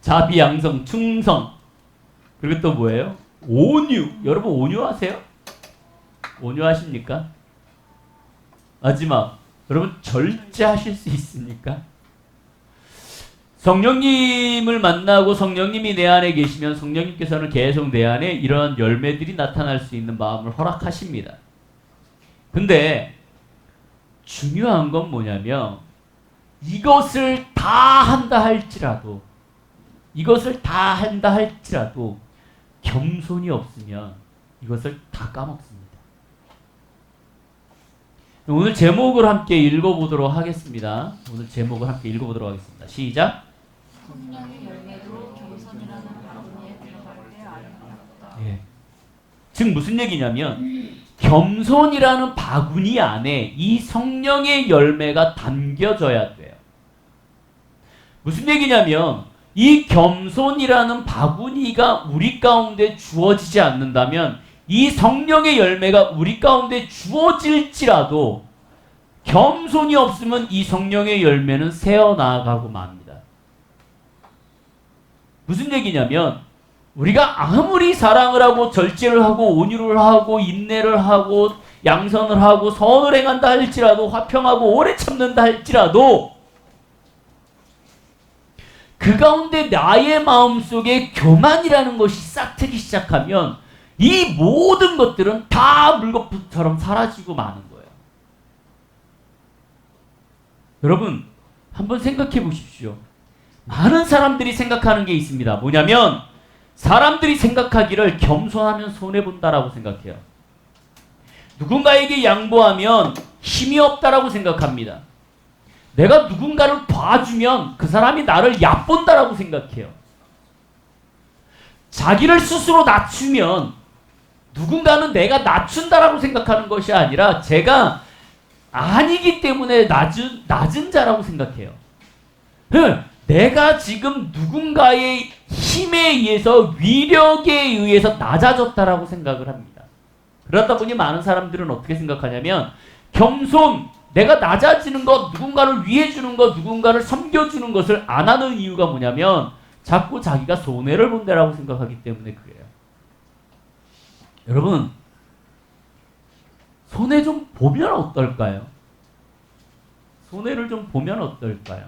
자비, 양성, 충성. 그리고 또 뭐예요? 온유. 여러분 온유하세요? 온유하십니까? 마지막. 여러분 절제하실 수 있습니까? 성령님을 만나고 성령님이 내 안에 계시면 성령님께서는 계속 내 안에 이런 열매들이 나타날 수 있는 마음을 허락하십니다. 근데 중요한 건 뭐냐면 이것을 다 한다 할지라도 겸손이 없으면 이것을 다 까먹습니다. 오늘 제목을 함께 읽어보도록 하겠습니다. 시작! 성령의 열매도 겸손이라는 바구니에 들어갈 때 아름답다. 예. 즉 무슨 얘기냐면 겸손이라는 바구니 안에 이 성령의 열매가 담겨져야 돼요. 무슨 얘기냐면 이 겸손이라는 바구니가 우리 가운데 주어지지 않는다면 이 성령의 열매가 우리 가운데 주어질지라도 겸손이 없으면 이 성령의 열매는 새어나가고 맙니다. 무슨 얘기냐면 우리가 아무리 사랑을 하고 절제를 하고 온유를 하고 인내를 하고 양선을 하고 선을 행한다 할지라도 화평하고 오래 참는다 할지라도 그 가운데 나의 마음속에 교만이라는 것이 싹트기 시작하면 이 모든 것들은 다 물거품처럼 사라지고 마는 거예요. 여러분 한번 생각해 보십시오. 많은 사람들이 생각하는 게 있습니다. 뭐냐면 사람들이 생각하기를 겸손하면 손해본다라고 생각해요. 누군가에게 양보하면 힘이 없다라고 생각합니다. 내가 누군가를 봐주면 그 사람이 나를 얕본다라고 생각해요. 자기를 스스로 낮추면 누군가는 내가 낮춘다라고 생각하는 것이 아니라 제가 아니기 때문에 낮은 자라고 생각해요. 내가 지금 누군가의 힘에 의해서 위력에 의해서 낮아졌다라고 생각을 합니다. 그러다 보니 많은 사람들은 어떻게 생각하냐면 겸손, 내가 낮아지는 것, 누군가를 위해주는 것, 누군가를 섬겨주는 것을 안 하는 이유가 뭐냐면 자꾸 자기가 손해를 본다라고 생각하기 때문에 그래요. 여러분 손해 좀 보면 어떨까요? 손해를 좀 보면 어떨까요?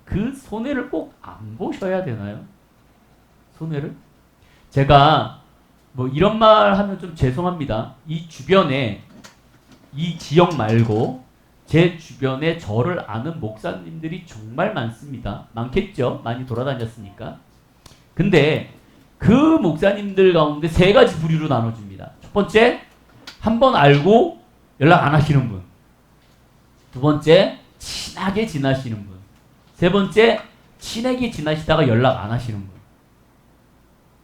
그 손해를 꼭 안 보셔야 되나요? 손해를? 제가 뭐 이런 말 하면 좀 죄송합니다. 이 주변에 이 지역 말고 제 주변에 저를 아는 목사님들이 정말 많습니다. 많겠죠? 많이 돌아다녔으니까. 근데 그 목사님들 가운데 세 가지 부류로 나눠줍니다. 첫 번째, 한 번 알고 연락 안 하시는 분. 두 번째, 친하게 지나시는 분. 세 번째, 친하게 지나시다가 연락 안 하시는 분.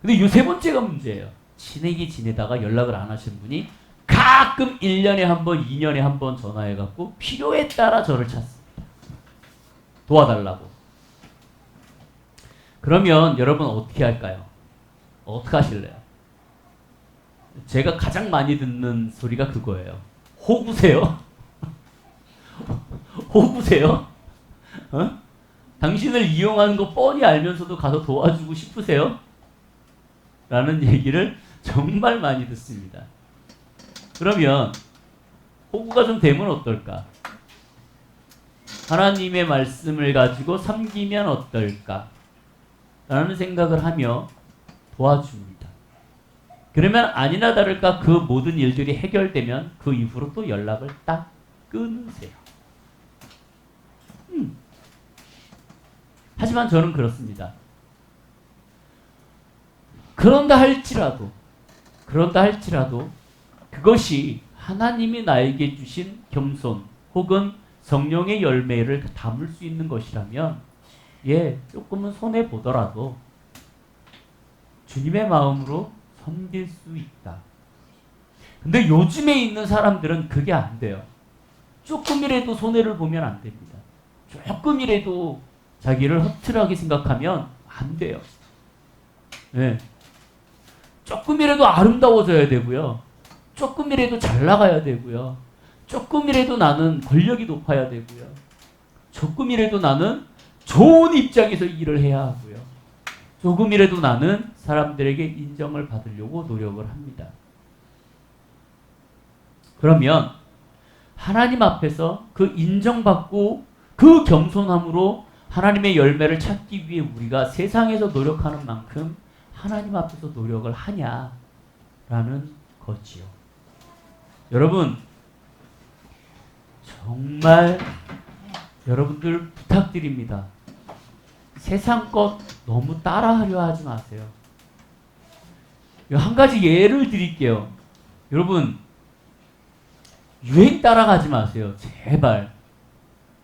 근데 이 세 번째가 문제예요. 친하게 지내다가 연락을 안 하시는 분이 가끔 1년에 한 번, 2년에 한 번 전화해갖고 필요에 따라 저를 찾습니다. 도와달라고. 그러면 여러분 어떻게 할까요? 어떻게 하실래요? 제가 가장 많이 듣는 소리가 그거예요. 호구세요? 호구세요? 어? 당신을 이용하는 거 뻔히 알면서도 가서 도와주고 싶으세요? 라는 얘기를 정말 많이 듣습니다. 그러면 호구가 좀 되면 어떨까? 하나님의 말씀을 가지고 섬기면 어떨까? 라는 생각을 하며 도와줍니다. 그러면 아니나 다를까 그 모든 일들이 해결되면 그 이후로 또 연락을 딱 끊으세요. 하지만 저는 그렇습니다. 그런다 할지라도 그것이 하나님이 나에게 주신 겸손 혹은 성령의 열매를 담을 수 있는 것이라면 조금은 손해 보더라도 주님의 마음으로 섬길 수 있다. 근데 요즘에 있는 사람들은 그게 안 돼요. 조금이라도 손해를 보면 안 됩니다. 조금이라도 자기를 허술하게 생각하면 안 돼요. 조금이라도 아름다워져야 되고요. 조금이라도 잘 나가야 되고요. 조금이라도 나는 권력이 높아야 되고요. 조금이라도 나는 좋은 입장에서 일을 해야 하고요. 조금이라도 나는 사람들에게 인정을 받으려고 노력을 합니다. 그러면 하나님 앞에서 그 인정받고 그 겸손함으로 하나님의 열매를 찾기 위해 우리가 세상에서 노력하는 만큼 하나님 앞에서 노력을 하냐라는 거지요. 여러분, 정말 여러분들 부탁드립니다. 세상 것 너무 따라하려 하지 마세요. 한 가지 예를 드릴게요. 여러분, 유행 따라가지 마세요. 제발.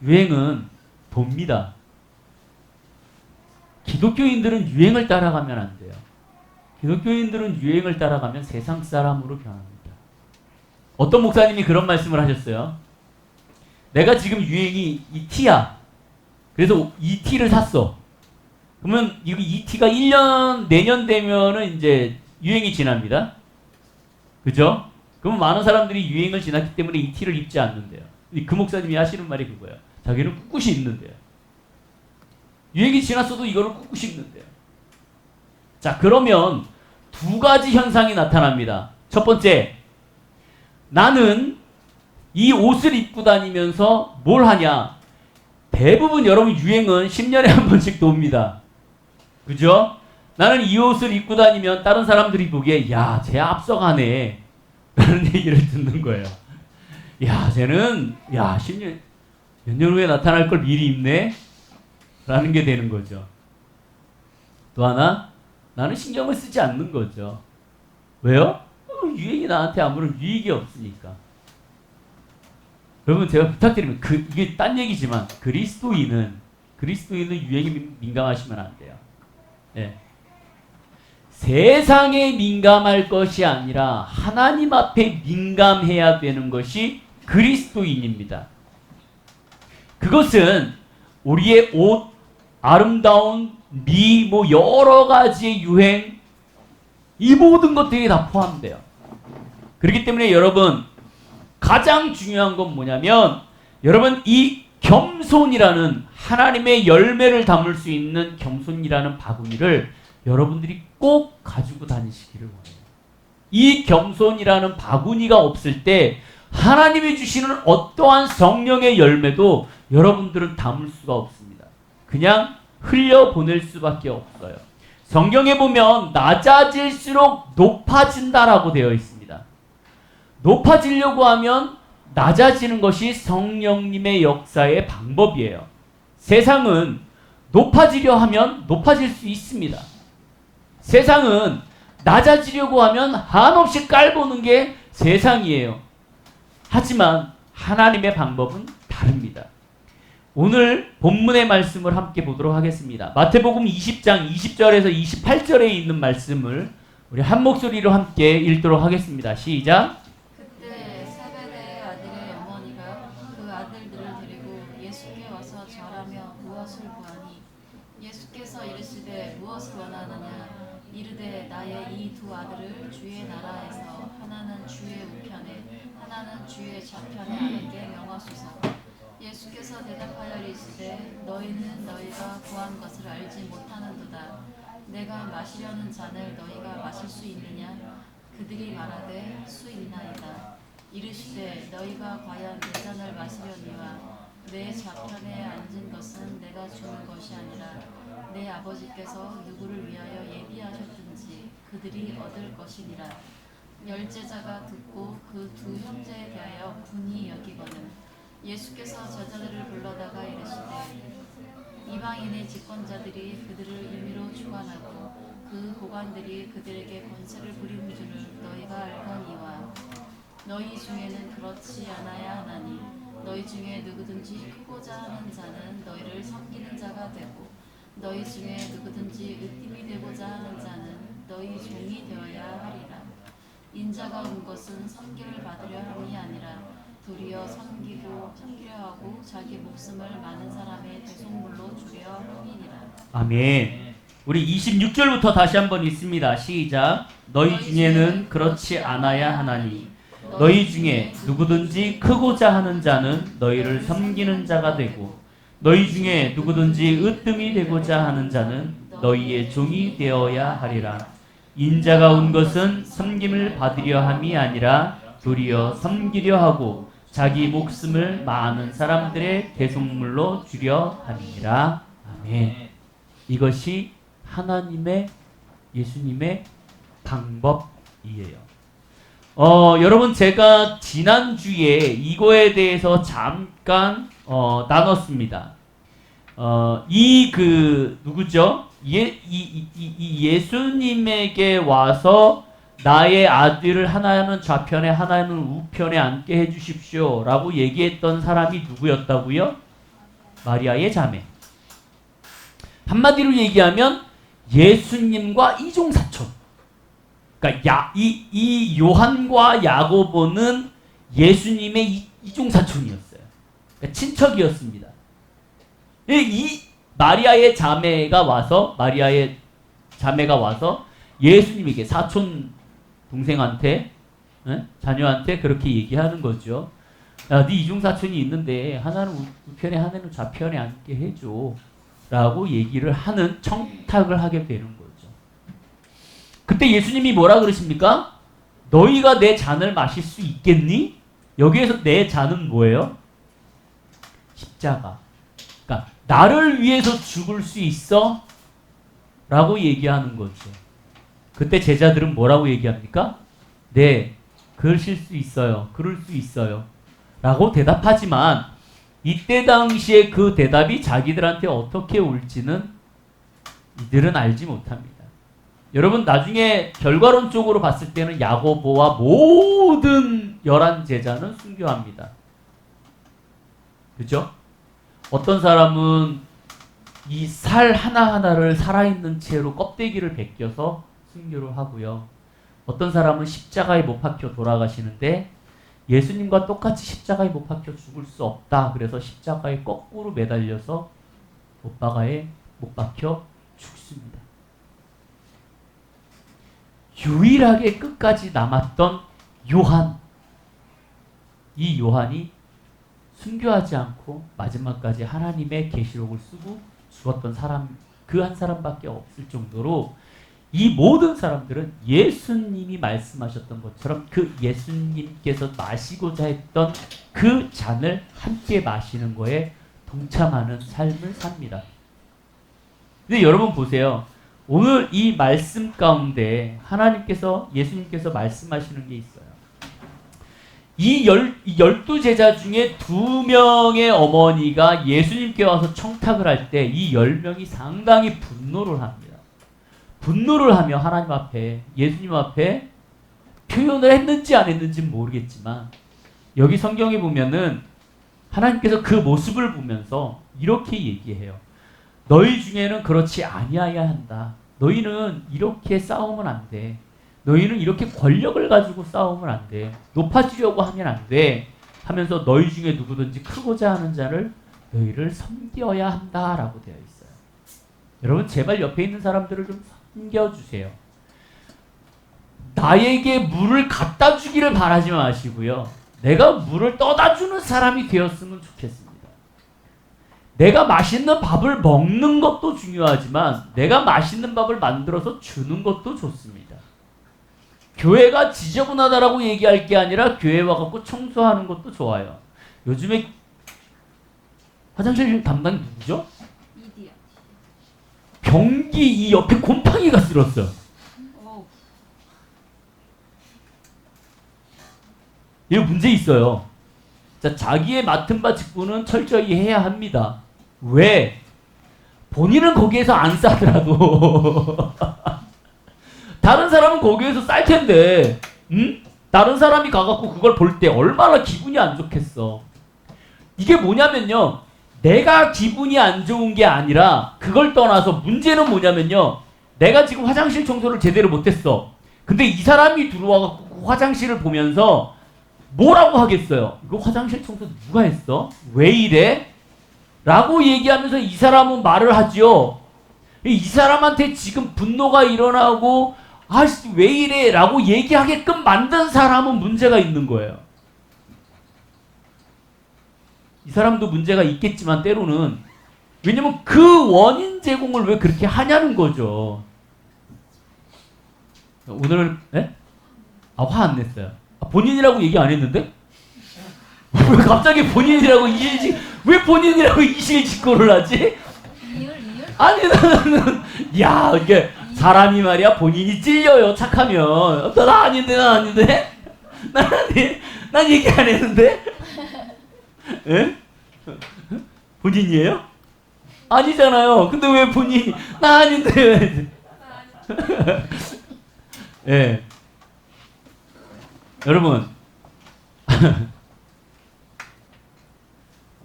유행은 돕니다. 기독교인들은 유행을 따라가면 안 돼요. 기독교인들은 유행을 따라가면 세상 사람으로 변합니다. 어떤 목사님이 그런 말씀을 하셨어요. 내가 지금 유행이 이 티야. 그래서 이 티를 샀어. 그러면 이 티가 1년, 내년 되면은 이제 유행이 지납니다. 그죠? 그러면 많은 사람들이 유행을 지났기 때문에 이 티를 입지 않는데요. 그 목사님이 하시는 말이 그거예요. 자기는 꿋꿋이 입는데요. 유행이 지났어도 이거를 꿋꿋이 입는데요. 자, 그러면 두 가지 현상이 나타납니다. 첫 번째, 나는 이 옷을 입고 다니면서 뭘 하냐? 대부분 여러분 유행은 10년에 한 번씩 돕니다. 그죠? 나는 이 옷을 입고 다니면 다른 사람들이 보기에 야, 쟤 앞서가네 라는 얘기를 듣는 거예요. 야, 쟤는 10년, 몇 년 후에 나타날 걸 미리 입네? 라는 게 되는 거죠. 또 하나, 나는 신경을 쓰지 않는 거죠. 왜요? 유행이 나한테 아무런 유익이 없으니까. 여러분, 제가 부탁드리면 이게 딴 얘기지만 그리스도인은 유행에 민감하시면 안 돼요. 세상에 민감할 것이 아니라 하나님 앞에 민감해야 되는 것이 그리스도인입니다. 그것은 우리의 옷, 아름다운 미, 여러 가지의 유행, 이 모든 것들이 다 포함돼요. 그렇기 때문에 여러분, 가장 중요한 건 뭐냐면, 여러분, 이 겸손이라는 하나님의 열매를 담을 수 있는 겸손이라는 바구니를 여러분들이 꼭 가지고 다니시기를 원해요. 이 겸손이라는 바구니가 없을 때 하나님이 주시는 어떠한 성령의 열매도 여러분들은 담을 수가 없습니다. 그냥 흘려보낼 수밖에 없어요. 성경에 보면 낮아질수록 높아진다라고 되어 있습니다. 높아지려고 하면 낮아지는 것이 성령님의 역사의 방법이에요. 세상은 높아지려 하면 높아질 수 있습니다. 세상은 낮아지려고 하면 한없이 깔보는 게 세상이에요. 하지만 하나님의 방법은 다릅니다. 오늘 본문의 말씀을 함께 보도록 하겠습니다. 마태복음 20장 20절에서 28절에 있는 말씀을 우리 한 목소리로 함께 읽도록 하겠습니다. 시작. 그때 세베대의 아들의 어머니가 그 아들들을 데리고 예수께 와서 절하며 무엇을 구하니 예수께서 이르시되 무엇을 원하느냐 이르되 나의 이 두 아들을 주의 나라에서 하나는 주의 우편에 하나는 주의 좌편에 앉게 명하소서. 예수께서 대답하여 이르시되 너희는 너희가 구한 것을 알지 못하는도다. 내가 마시려는 잔을 너희가 마실 수 있느냐? 그들이 말하되 수 있나이다. 이르시되 너희가 과연 내 잔을 마시려니와 내 좌편에 앉은 것은 내가 주는 것이 아니라 내 아버지께서 누구를 위하여 예비하셨든지 그들이 얻을 것이니라. 열제자가 듣고 그 두 형제에 대하여 분이 여기거든 예수께서 제자들을 불러다가 이르시되 이방인의 집권자들이 그들을 임의로 주관하고 그 고관들이 그들에게 권세를 부리는 줄을 너희가 알거니와 너희 중에는 그렇지 않아야 하나니 너희 중에 누구든지 크고자 하는 자는 너희를 섬기는 자가 되고 너희 중에 누구든지 으뜸이 되고자 하는 자는 너희 종이 되어야 하리라. 인자가 온 것은 섬기를 받으려 함이 아니라 도리어 섬기려 하고 자기 목숨을 많은 사람의 대속물로 주려 함이니라. 아멘. 우리 26절부터 다시 한번 읽습니다. 시작. 너희 중에는 그렇지 않아야 하나니 너희 중에 누구든지 크고자 하는 자는 너희를 섬기는 자가 되고 너희 중에 누구든지 으뜸이 되고자 하는 자는 너희의 종이 되어야 하리라. 인자가 온 것은 섬김을 받으려 함이 아니라 도리어 섬기려 하고 자기 목숨을 많은 사람들의 대속물로 주려 함이니라. 아멘. 이것이 하나님의 예수님의 방법이에요. 여러분 제가 지난주에 이거에 대해서 잠깐 나눴습니다. 누구죠? 예수님에게 와서 나의 아들을 하나는 좌편에 하나는 우편에 앉게 해주십시오 라고 얘기했던 사람이 누구였다고요? 마리아의 자매. 한마디로 얘기하면 예수님과 이종사촌. 그러니까 이 요한과 야고보는 예수님의 이종사촌이었어요. 그러니까 친척이었습니다. 이 마리아의 자매가 와서 예수님에게 사촌 동생한테 자녀한테 그렇게 얘기하는 거죠. 야, 네 이종사촌이 있는데 하나는 우편에 하나는 좌편에 앉게 해줘 라고 얘기를 하는 청탁을 하게 되는 거죠. 그때 예수님이 뭐라 그러십니까? 너희가 내 잔을 마실 수 있겠니? 여기에서 내 잔은 뭐예요? 십자가. 그러니까 나를 위해서 죽을 수 있어? 라고 얘기하는 거죠. 그때 제자들은 뭐라고 얘기합니까? 네, 그러실 수 있어요. 그럴 수 있어요. 라고 대답하지만 이때 당시에 그 대답이 자기들한테 어떻게 올지는 이들은 알지 못합니다. 여러분 나중에 결과론적으로 봤을 때는 야고보와 모든 11제자는 순교합니다. 그죠? 어떤 사람은 이 살 하나하나를 살아있는 채로 껍데기를 벗겨서 순교를 하고요. 어떤 사람은 십자가에 못 박혀 돌아가시는데 예수님과 똑같이 십자가에 못 박혀 죽을 수 없다. 그래서 십자가에 거꾸로 매달려서 못 박혀 죽습니다. 유일하게 끝까지 남았던 요한. 이 요한이 순교하지 않고 마지막까지 하나님의 계시록을 쓰고 죽었던 사람, 그 한 사람밖에 없을 정도로 이 모든 사람들은 예수님이 말씀하셨던 것처럼 그 예수님께서 마시고자 했던 그 잔을 함께 마시는 거에 동참하는 삶을 삽니다. 근데 여러분 보세요. 오늘 이 말씀 가운데 예수님께서 말씀하시는 게 있어요. 이 12제자 중에 2명의 어머니가 예수님께 와서 청탁을 할 때 이 10명이 상당히 분노를 합니다. 분노를 하며 하나님 앞에, 예수님 앞에 표현을 했는지 안 했는지는 모르겠지만 여기 성경에 보면은 하나님께서 그 모습을 보면서 이렇게 얘기해요. 너희 중에는 그렇지 아니하여야 한다. 너희는 이렇게 싸우면 안 돼. 너희는 이렇게 권력을 가지고 싸우면 안 돼. 높아지려고 하면 안 돼. 하면서 너희 중에 누구든지 크고자 하는 자를 너희를 섬겨야 한다라고 되어 있어요. 여러분 제발 옆에 있는 사람들을 좀 섬겨주세요. 나에게 물을 갖다 주기를 바라지 마시고요. 내가 물을 떠다 주는 사람이 되었으면 좋겠습니다. 내가 맛있는 밥을 먹는 것도 중요하지만 내가 맛있는 밥을 만들어서 주는 것도 좋습니다. 교회가 지저분하다라고 얘기할 게 아니라 교회 와갖고 청소하는 것도 좋아요. 요즘에 화장실 담당이 누구죠? 이디야. 변기 이 옆에 곰팡이가 쓸었어요. 어우. 이거 문제 있어요. 자, 자기의 맡은 바 직분은 철저히 해야 합니다. 왜? 본인은 거기에서 안 싸더라도 다른 사람은 거기에서 쌀 텐데, 응? 다른 사람이 가갖고 그걸 볼 때 얼마나 기분이 안 좋겠어. 이게 뭐냐면요, 내가 기분이 안 좋은 게 아니라 그걸 떠나서 문제는 뭐냐면요, 내가 지금 화장실 청소를 제대로 못했어. 근데 이 사람이 들어와갖고 그 화장실을 보면서 뭐라고 하겠어요? 이거 화장실 청소 누가 했어? 왜 이래? 라고 얘기하면서 이 사람은 말을 하지요. 이 사람한테 지금 분노가 일어나고 아씨 왜 이래? 라고 얘기하게끔 만든 사람은 문제가 있는 거예요. 이 사람도 문제가 있겠지만 때로는, 왜냐면 그 원인 제공을 왜 그렇게 하냐는 거죠. 오늘은 화 안 냈어요. 본인이라고 얘기 안 했는데? 왜 갑자기 본인이라고 왜 본인이라고 이실직고를 하지? 이율. 아니 나는 야 이게 사람이 말이야 본인이 찔려요 착하면. 나 아닌데 난 얘기 안 했는데? 에? 본인이에요? 아니잖아요. 근데 왜 본인이 나 아닌데? 예. 여러분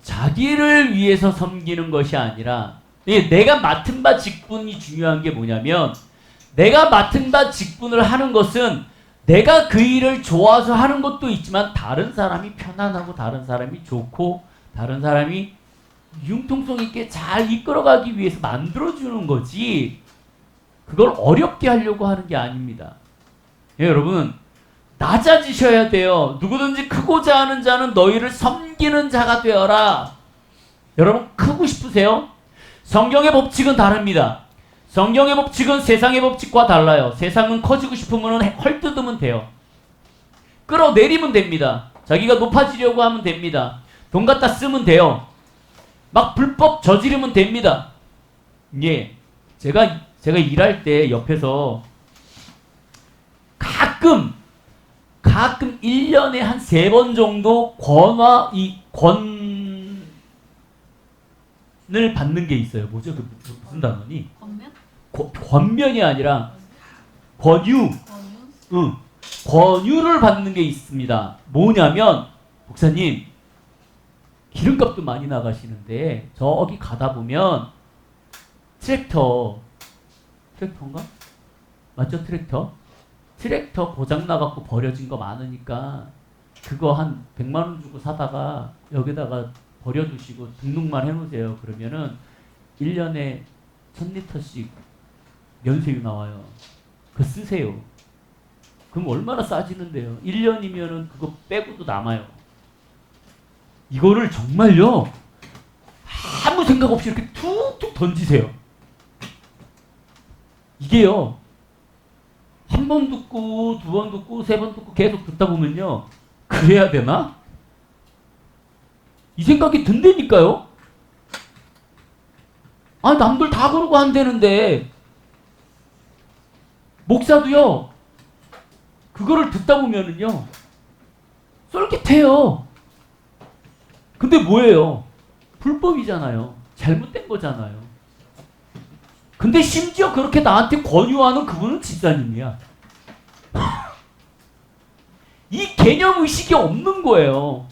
자기를 위해서 섬기는 것이 아니라 내가 맡은 바 직분이 중요한 게 뭐냐면, 내가 맡은 바 직분을 하는 것은 내가 그 일을 좋아서 하는 것도 있지만 다른 사람이 편안하고 다른 사람이 좋고 다른 사람이 융통성 있게 잘 이끌어가기 위해서 만들어주는 거지, 그걸 어렵게 하려고 하는 게 아닙니다. 예, 여러분 낮아지셔야 돼요. 누구든지 크고자 하는 자는 너희를 섬기는 자가 되어라. 여러분 크고 싶으세요? 성경의 법칙은 다릅니다. 성경의 법칙은 세상의 법칙과 달라요. 세상은 커지고 싶으면 헐뜯으면 돼요. 끌어내리면 됩니다. 자기가 높아지려고 하면 됩니다. 돈 갖다 쓰면 돼요. 막 불법 저지르면 됩니다. 예, 제가 일할 때 옆에서 가끔 1년에 한 3번 정도 권을 받는 게 있어요. 뭐죠? 그 무슨 단어니? 권면? 권면이 아니라 권유. 응. 권유를 받는 게 있습니다. 뭐냐면, 목사님 기름값도 많이 나가시는데 저기 가다 보면 트랙터인가? 맞죠? 트랙터 고장 나갖고 버려진 거 많으니까 그거 한 100만 원 주고 사다가 여기다가 버려두시고 등록만 해놓으세요. 그러면은 1년에 1000리터씩 연수유 나와요. 그거 쓰세요. 그럼 얼마나 싸지는데요. 1년이면은 그거 빼고도 남아요. 이거를 정말요, 아무 생각 없이 이렇게 툭툭 던지세요. 이게요, 한 번 듣고, 2번 듣고, 3번 듣고 계속 듣다 보면요, 그래야 되나? 이 생각이 든다니까요. 아, 남들 다 그러고 한다는데 목사도요, 그거를 듣다 보면은요 쏠깃해요. 근데 뭐예요? 불법이잖아요. 잘못된 거잖아요. 근데 심지어 그렇게 나한테 권유하는 그분은 집사님이야. 이 개념의식이 없는 거예요.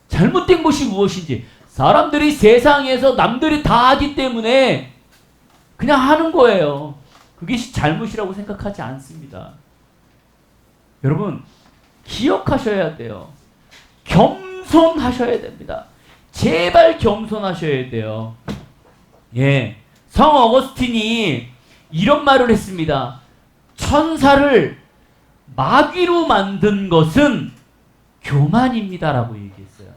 잘못된 것이 무엇인지. 사람들이 세상에서 남들이 다 하기 때문에 그냥 하는 거예요. 그것이 잘못이라고 생각하지 않습니다. 여러분 기억하셔야 돼요. 겸손하셔야 됩니다. 제발 겸손하셔야 돼요. 예, 성 어거스틴이 이런 말을 했습니다. 천사를 마귀로 만든 것은 교만입니다라고 얘기했어요.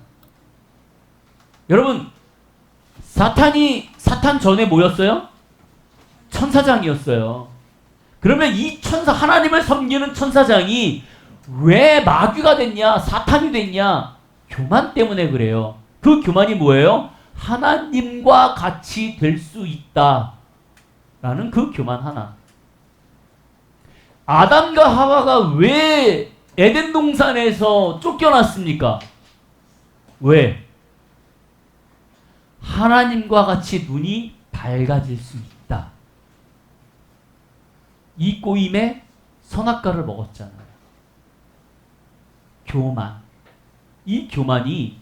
여러분 사탄 전에 뭐였어요? 천사장이었어요. 그러면 이 하나님을 섬기는 천사장이 왜 마귀가 됐냐? 사탄이 됐냐? 교만 때문에 그래요. 그 교만이 뭐예요? 하나님과 같이 될 수 있다 라는 그 교만 하나. 아담과 하와가 왜 에덴 동산에서 쫓겨났습니까? 왜? 하나님과 같이 눈이 밝아질 수 있다. 이 꼬임에 선악과를 먹었잖아요. 교만. 이 교만이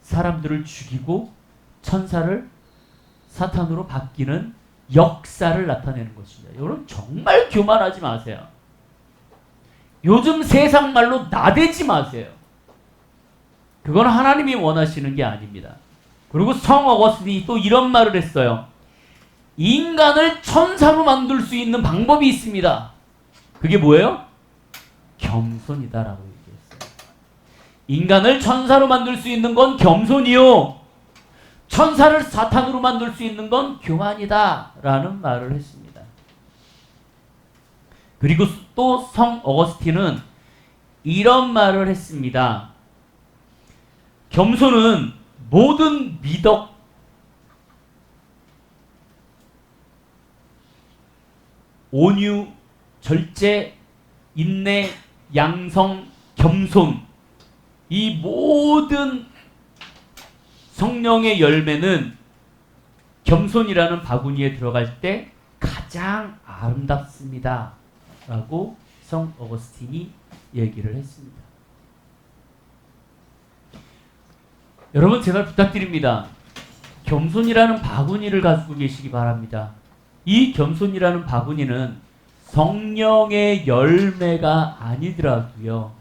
사람들을 죽이고 천사를 사탄으로 바뀌는 역사를 나타내는 것입니다. 여러분 정말 교만하지 마세요. 요즘 세상 말로 나대지 마세요. 그건 하나님이 원하시는 게 아닙니다. 그리고 성 어거스틴이 또 이런 말을 했어요. 인간을 천사로 만들 수 있는 방법이 있습니다. 그게 뭐예요? 겸손이다라고 얘기했어요. 인간을 천사로 만들 수 있는 건 겸손이요. 천사를 사탄으로 만들 수 있는 건 교만이다 라는 말을 했습니다. 그리고 또 성 어거스틴은 이런 말을 했습니다. 겸손은 모든 미덕, 온유, 절제, 인내, 양성, 겸손, 이 모든 성령의 열매는 겸손이라는 바구니에 들어갈 때 가장 아름답습니다 라고 성 어거스틴이 얘기를 했습니다. 여러분 제발 부탁드립니다. 겸손이라는 바구니를 가지고 계시기 바랍니다. 이 겸손이라는 바구니는 성령의 열매가 아니더라도요,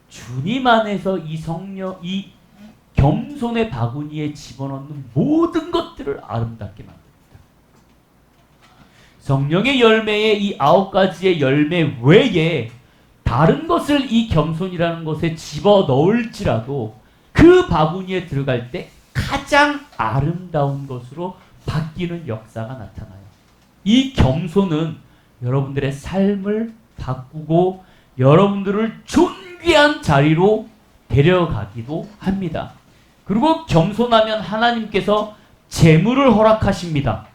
주님 안에서 이 겸손의 바구니에 집어넣는 모든 것들을 아름답게 만듭니다. 성령의 열매의 이 9가지의 열매 외에 다른 것을 이 겸손이라는 것에 집어넣을지라도 그 바구니에 들어갈 때 가장 아름다운 것으로 바뀌는 역사가 나타나요. 이 겸손은 여러분들의 삶을 바꾸고 여러분들을 존귀한 자리로 데려가기도 합니다. 그리고 겸손하면 하나님께서 재물을 허락하십니다.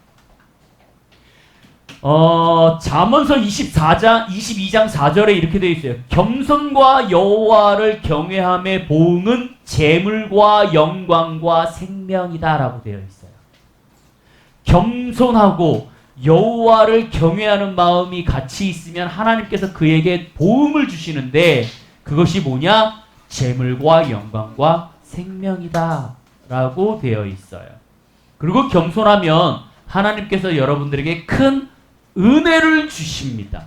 잠언서 22장 4절에 이렇게 되어 있어요. 겸손과 여호와를 경외함의 보응은 재물과 영광과 생명이다 라고 되어 있어요. 겸손하고 여호와를 경외하는 마음이 같이 있으면 하나님께서 그에게 보응을 주시는데, 그것이 뭐냐? 재물과 영광과 생명이다 라고 되어 있어요. 그리고 겸손하면 하나님께서 여러분들에게 큰 은혜를 주십니다.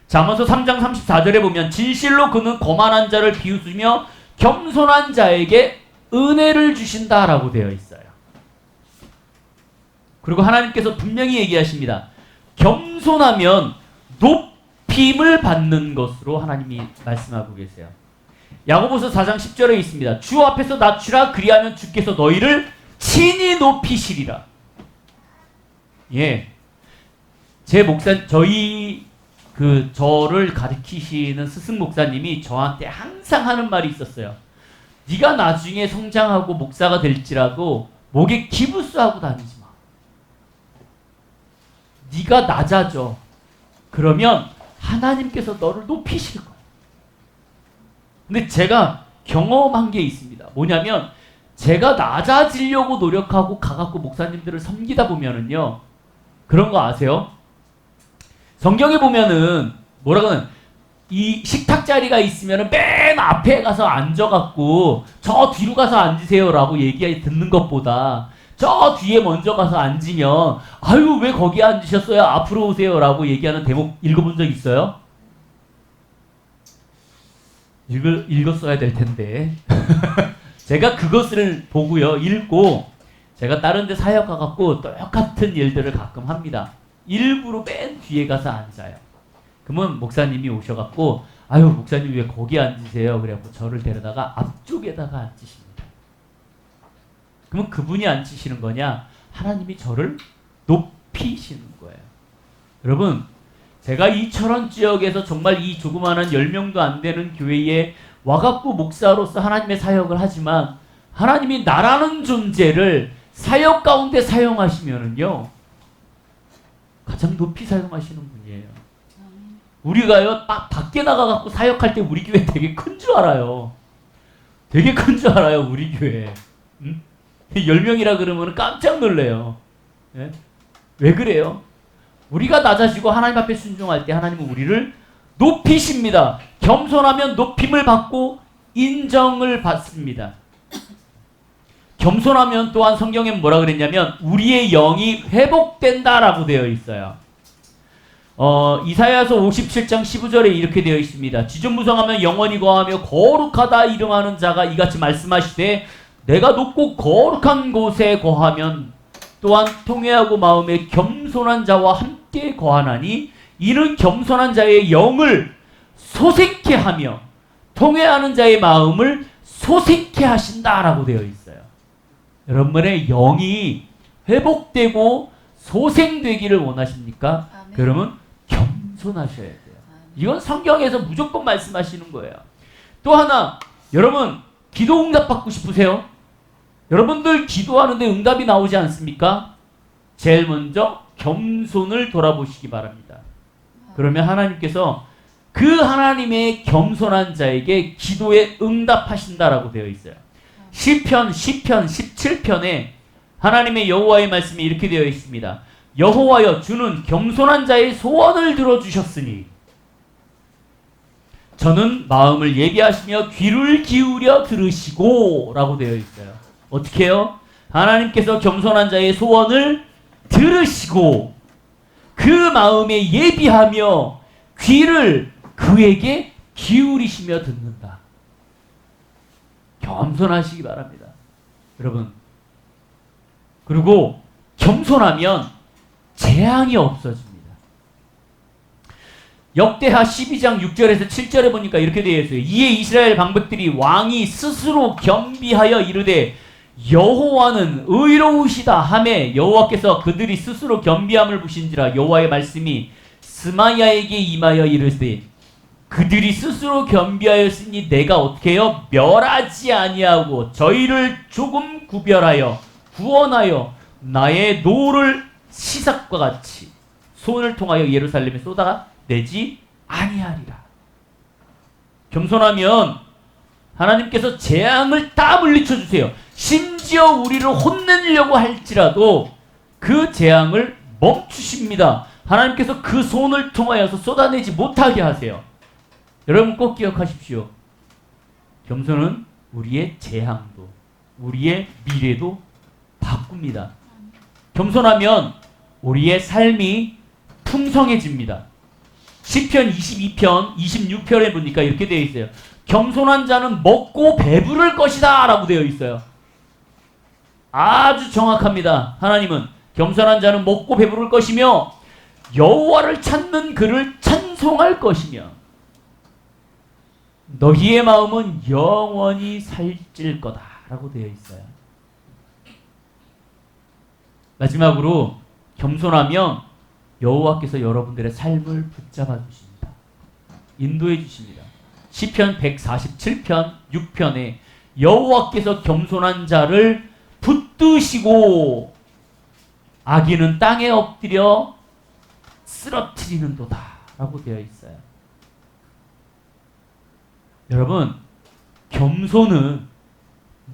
잠언서 3장 34절에 보면 진실로 그는 거만한 자를 비웃으며 겸손한 자에게 은혜를 주신다라고 되어 있어요. 그리고 하나님께서 분명히 얘기하십니다. 겸손하면 높임을 받는 것으로 하나님이 말씀하고 계세요. 야고보서 4장 10절에 있습니다. 주 앞에서 낮추라, 그리하면 주께서 너희를 친히 높이시리라. 예. 저를 가르치시는 스승 목사님이 저한테 항상 하는 말이 있었어요. 네가 나중에 성장하고 목사가 될지라도 목에 기부스하고 다니지 마. 네가 낮아져. 그러면 하나님께서 너를 높이실 거야. 근데 제가 경험한 게 있습니다. 뭐냐면 제가 낮아지려고 노력하고 가갖고 목사님들을 섬기다 보면은요, 그런 거 아세요? 성경에 보면은 뭐라고 하는, 이 식탁 자리가 있으면은 맨 앞에 가서 앉아갖고 저 뒤로 가서 앉으세요라고 듣는 것보다 저 뒤에 먼저 가서 앉으면 아유 왜 거기 앉으셨어요? 앞으로 오세요라고 얘기하는 대목 읽어본 적 있어요? 읽었어야 될 텐데. 제가 그것을 보고요, 읽고 제가 다른 데 사역 가갖고 똑같은 일들을 가끔 합니다. 일부러 맨 뒤에 가서 앉아요. 그러면 목사님이 오셔갖고 아유 목사님 왜 거기 앉으세요? 그래갖고 저를 데려다가 앞쪽에다가 앉으십니다. 그러면 그분이 앉히시는 거냐? 하나님이 저를 높이시는 거예요. 여러분, 제가 이 철원 지역에서 정말 이 조그마한 10명도 안 되는 교회에 와갖고 목사로서 하나님의 사역을 하지만 하나님이 나라는 존재를 사역 가운데 사용하시면은요 가장 높이 사용하시는 분이에요. 우리가요 밖에 나가갖고 사역할 때 우리 교회 되게 큰 줄 알아요. 되게 큰 줄 알아요 우리 교회. 10명이라 그러면 깜짝 놀래요. 예? 왜 그래요? 우리가 낮아지고 하나님 앞에 순종할 때 하나님은 우리를 높이십니다. 겸손하면 높임을 받고 인정을 받습니다. 겸손하면 또한 성경에 뭐라 그랬냐면 우리의 영이 회복된다라고 되어 있어요. 이사야서 57장 15절에 이렇게 되어 있습니다. 지존무성하면 영원히 거하며 거룩하다 이름하는 자가 이같이 말씀하시되 내가 높고 거룩한 곳에 거하면 또한 통회하고 마음에 겸손한 자와 함께 거하나니 이는 겸손한 자의 영을 소생케 하며 통회하는 자의 마음을 소생케 하신다라고 되어 있어요. 여러분의 영이 회복되고 소생되기를 원하십니까? 아멘. 그러면 겸손하셔야 돼요. 이건 성경에서 무조건 말씀하시는 거예요. 또 하나, 여러분 기도 응답 받고 싶으세요? 여러분들 기도하는데 응답이 나오지 않습니까? 제일 먼저 겸손을 돌아보시기 바랍니다. 그러면 하나님께서 그 하나님의 겸손한 자에게 기도에 응답하신다라고 되어 있어요. 시편 17편에 하나님의 여호와의 말씀이 이렇게 되어 있습니다. 여호와여 주는 겸손한 자의 소원을 들어주셨으니 저는 마음을 예비하시며 귀를 기울여 들으시고 라고 되어 있어요. 어떻게 해요? 하나님께서 겸손한 자의 소원을 들으시고 그 마음에 예비하며 귀를 그에게 기울이시며 듣는다. 겸손하시기 바랍니다. 여러분. 그리고 겸손하면 재앙이 없어집니다. 역대하 12장 6절에서 7절에 보니까 이렇게 되어 있어요. 이에 이스라엘 방백들이 왕이 스스로 겸비하여 이르되 여호와는 의로우시다 하매 여호와께서 그들이 스스로 겸비함을 보신지라 여호와의 말씀이 스마야에게 임하여 이르되 그들이 스스로 겸비하였으니 내가 어떻게 해요? 멸하지 아니하고 저희를 조금 구별하여 구원하여 나의 노를 시삭과 같이 손을 통하여 예루살렘에 쏟아 내지 아니하리라. 겸손하면 하나님께서 재앙을 다 물리쳐 주세요. 심지어 우리를 혼내려고 할지라도 그 재앙을 멈추십니다. 하나님께서 그 손을 통하여서 쏟아내지 못하게 하세요. 여러분 꼭 기억하십시오. 겸손은 우리의 재앙도 우리의 미래도 바꿉니다. 겸손하면 우리의 삶이 풍성해집니다. 시편 22편 26편에 보니까 이렇게 되어 있어요. 겸손한 자는 먹고 배부를 것이다 라고 되어 있어요. 아주 정확합니다. 하나님은 겸손한 자는 먹고 배부를 것이며 여호와를 찾는 그를 찬송할 것이며 너희의 마음은 영원히 살찔 거다 라고 되어 있어요. 마지막으로 겸손하면 여호와께서 여러분들의 삶을 붙잡아 주십니다. 인도해 주십니다. 시편 147편 6편에 여호와께서 겸손한 자를 붙드시고 악인은 땅에 엎드려 쓰러뜨리는도다 라고 되어 있어요. 여러분, 겸손은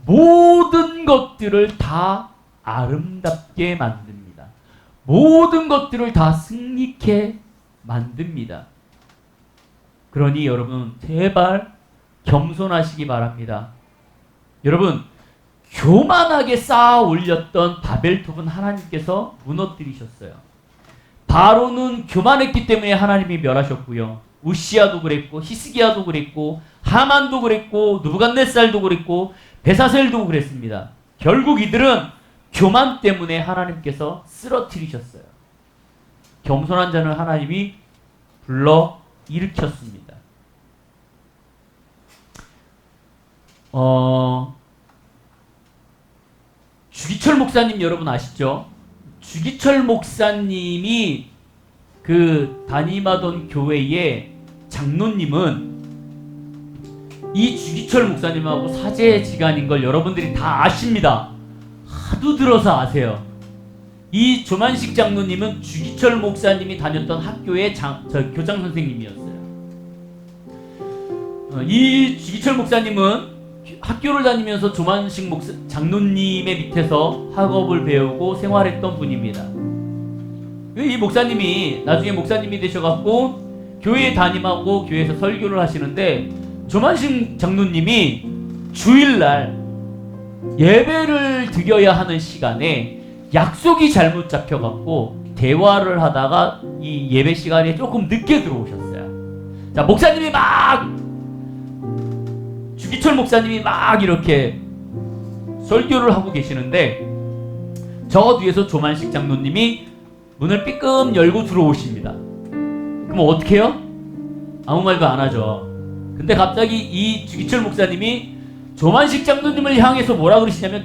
모든 것들을 다 아름답게 만듭니다. 모든 것들을 다 승리케 만듭니다. 그러니 여러분 제발 겸손하시기 바랍니다. 여러분 교만하게 쌓아 올렸던 바벨탑은 하나님께서 무너뜨리셨어요. 바로는 교만했기 때문에 하나님이 멸하셨고요. 우시아도 그랬고 히스기야도 그랬고 하만도 그랬고 느부갓네살도 그랬고 베사셀도 그랬습니다. 결국 이들은 교만 때문에 하나님께서 쓰러뜨리셨어요. 겸손한 자는 하나님이 불러 일으켰습니다. 주기철 목사님 여러분 아시죠? 주기철 목사님이 그 담임하던 교회의 장로님은 이 주기철 목사님하고 사제지간인 걸 여러분들이 다 아십니다. 하도 들어서 아세요. 이 조만식 장로님은 주기철 목사님이 다녔던 학교의 교장 선생님이었어요. 이 주기철 목사님은 학교를 다니면서 조만식 장로님의 밑에서 학업을 배우고 생활했던 분입니다. 이 목사님이 나중에 목사님이 되셔갖고 교회에 담임하고 교회에서 설교를 하시는데 조만식 장로님이 주일날 예배를 드려야 하는 시간에 약속이 잘못 잡혀갖고 대화를 하다가 이 예배 시간에 조금 늦게 들어오셨어요. 자, 목사님이 주기철 목사님이 막 이렇게 설교를 하고 계시는데 저 뒤에서 조만식 장로님이 문을 삐끔 열고 들어오십니다. 그럼 어떻게 해요? 아무 말도 안 하죠. 근데 갑자기 이 주기철 목사님이 조만식 장로님을 향해서 뭐라 그러시냐면,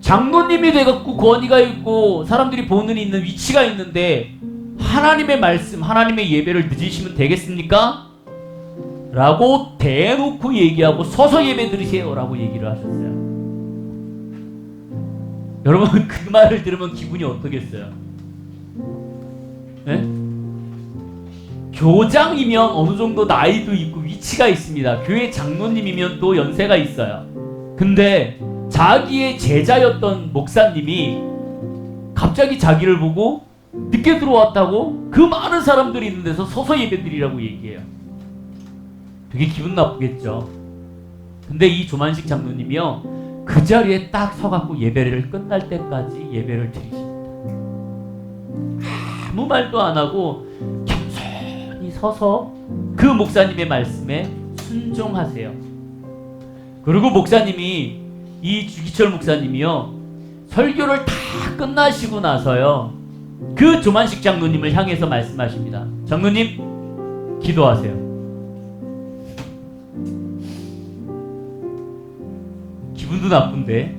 장로님이 돼갖고 권위가 있고 사람들이 보는 있는 위치가 있는데 하나님의 말씀, 하나님의 예배를 늦으시면 되겠습니까? 라고 대놓고 얘기하고 서서 예배 드리세요 라고 얘기를 하셨어요. 여러분 그 말을 들으면 기분이 어떠겠어요? 네? 교장이면 어느 정도 나이도 있고 위치가 있습니다. 교회 장로님이면 또 연세가 있어요. 근데 자기의 제자였던 목사님이 갑자기 자기를 보고 늦게 들어왔다고 그 많은 사람들이 있는 데서 서서 예배드리라고 얘기해요. 되게 기분 나쁘겠죠. 근데 이 조만식 장로님이요, 그 자리에 딱 서갖고 예배를 끝날 때까지 예배를 드리십니다. 아무 말도 안 하고 겸손히 서서 그 목사님의 말씀에 순종하세요. 그리고 목사님이, 이 주기철 목사님이요, 설교를 다 끝나시고 나서요, 그 조만식 장로님을 향해서 말씀하십니다. 장로님, 기도하세요. 기분도 나쁜데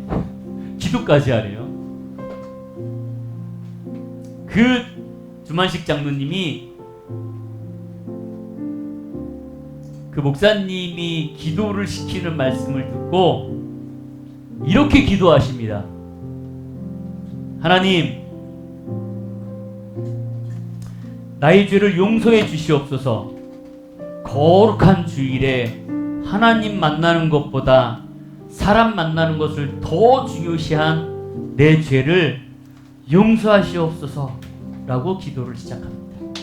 기도까지 하래요. 그 조만식 장로님이 그 목사님이 기도를 시키는 말씀을 듣고 이렇게 기도하십니다. 하나님, 나의 죄를 용서해 주시옵소서. 거룩한 주일에 하나님 만나는 것보다 사람 만나는 것을 더 중요시한 내 죄를 용서하시옵소서 라고 기도를 시작합니다.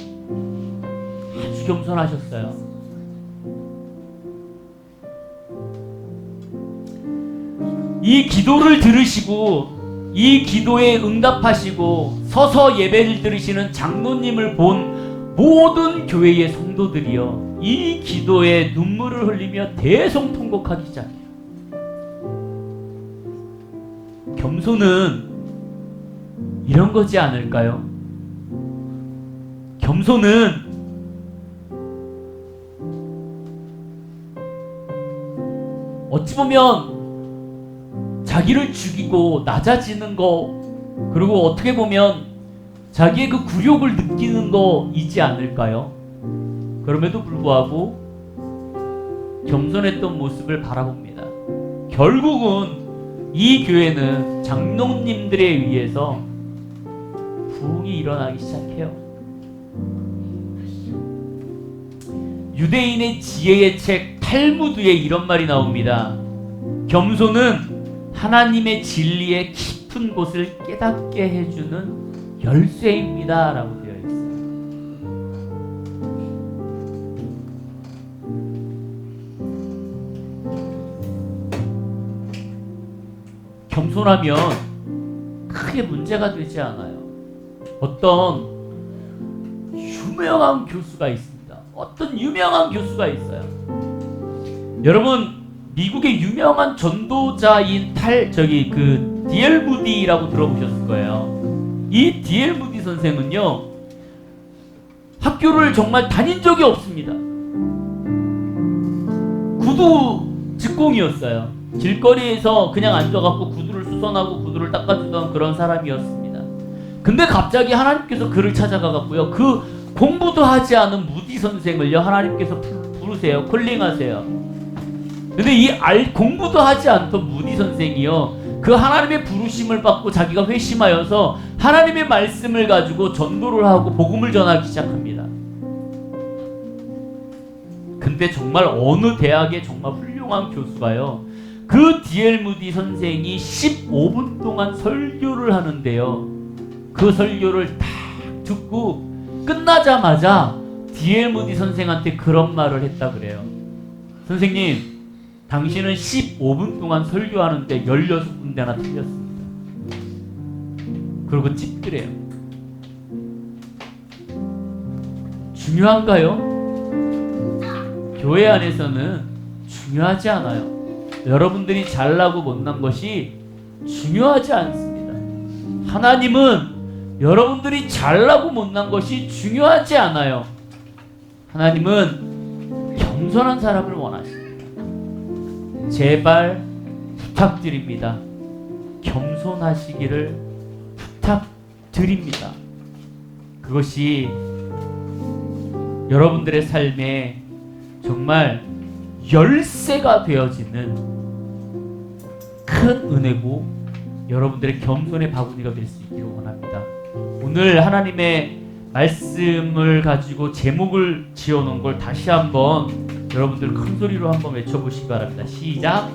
아주 겸손하셨어요. 이 기도를 들으시고 이 기도에 응답하시고 서서 예배를 드리시는 장로님을 본 모든 교회의 성도들이요, 이 기도에 눈물을 흘리며 대성통곡하기 시작해요. 겸손은 이런 거지 않을까요? 겸손은 어찌 보면 자기를 죽이고 낮아지는 거, 그리고 어떻게 보면 자기의 그 굴욕을 느끼는 거이지 않을까요? 그럼에도 불구하고 겸손했던 모습을 바라봅니다. 결국은 이 교회는 장로님들에 의해서 부흥이 일어나기 시작해요. 유대인의 지혜의 책 탈무드에 이런 말이 나옵니다. 겸손은 하나님의 진리의 깊은 곳을 깨닫게 해주는 열쇠입니다 라고 되어 있어요. 겸손하면 크게 문제가 되지 않아요. 어떤 유명한 교수가 있습니다. 어떤 유명한 교수가 있어요. 여러분, 미국의 유명한 전도자인 D.L. 무디라고 들어보셨을 거예요. 이 D.L. 무디 선생은요, 학교를 정말 다닌 적이 없습니다. 구두 직공이었어요. 길거리에서 그냥 앉아갖고 구두를 수선하고 구두를 닦아주던 그런 사람이었습니다. 근데 갑자기 하나님께서 그를 찾아가갖고요, 그 공부도 하지 않은 무디 선생을요 하나님께서 부르세요. 콜링하세요. 근데 이 공부도 하지 않던 무디 선생이요, 그 하나님의 부르심을 받고 자기가 회심하여서 하나님의 말씀을 가지고 전도를 하고 복음을 전하기 시작합니다. 근데 정말 어느 대학의 정말 훌륭한 교수가요, 그 D.L. 무디 선생이 15분 동안 설교를 하는데요, 그 설교를 딱 듣고 끝나자마자 D.L. 무디 선생한테 그런 말을 했다 그래요. 선생님, 당신은 15분 동안 설교하는데 16군데나 틀렸습니다. 그리고 찝그래요. 중요한가요? 교회 안에서는 중요하지 않아요. 여러분들이 잘나고 못난 것이 중요하지 않습니다. 하나님은 여러분들이 잘나고 못난 것이 중요하지 않아요. 하나님은 겸손한 사람을 원하십니다. 제발 부탁드립니다. 겸손하시기를 부탁드립니다. 그것이 여러분들의 삶에 정말 열쇠가 되어지는 큰 은혜고 여러분들의 겸손의 바구니가 될 수 있기를 원합니다. 오늘 하나님의 말씀을 가지고 제목을 지어놓은 걸 다시 한번 여러분들 큰 소리로 한번 외쳐보시기 바랍니다. 시작.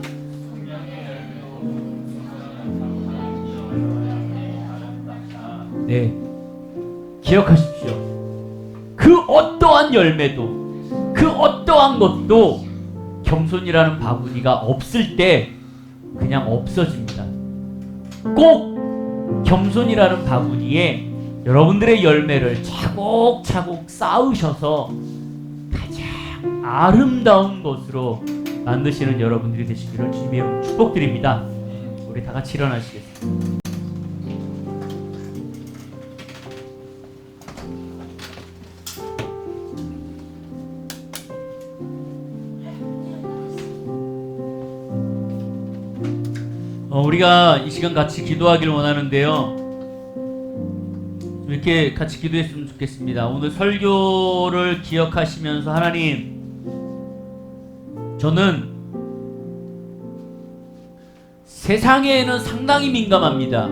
네, 기억하십시오. 그 어떠한 열매도, 그 어떠한 것도 겸손이라는 바구니가 없을 때 그냥 없어집니다. 꼭 겸손이라는 바구니에 여러분들의 열매를 차곡차곡 쌓으셔서 가장 아름다운 것으로 만드시는 여러분들이 되시기를 주님의 이름으로 축복드립니다. 우리 다 같이 일어나시겠습니다. 우리가 이 시간 같이 기도하기를 원하는데요, 이렇게 같이 기도했으면 좋겠습니다. 오늘 설교를 기억하시면서 하나님, 저는 세상에는 상당히 민감합니다.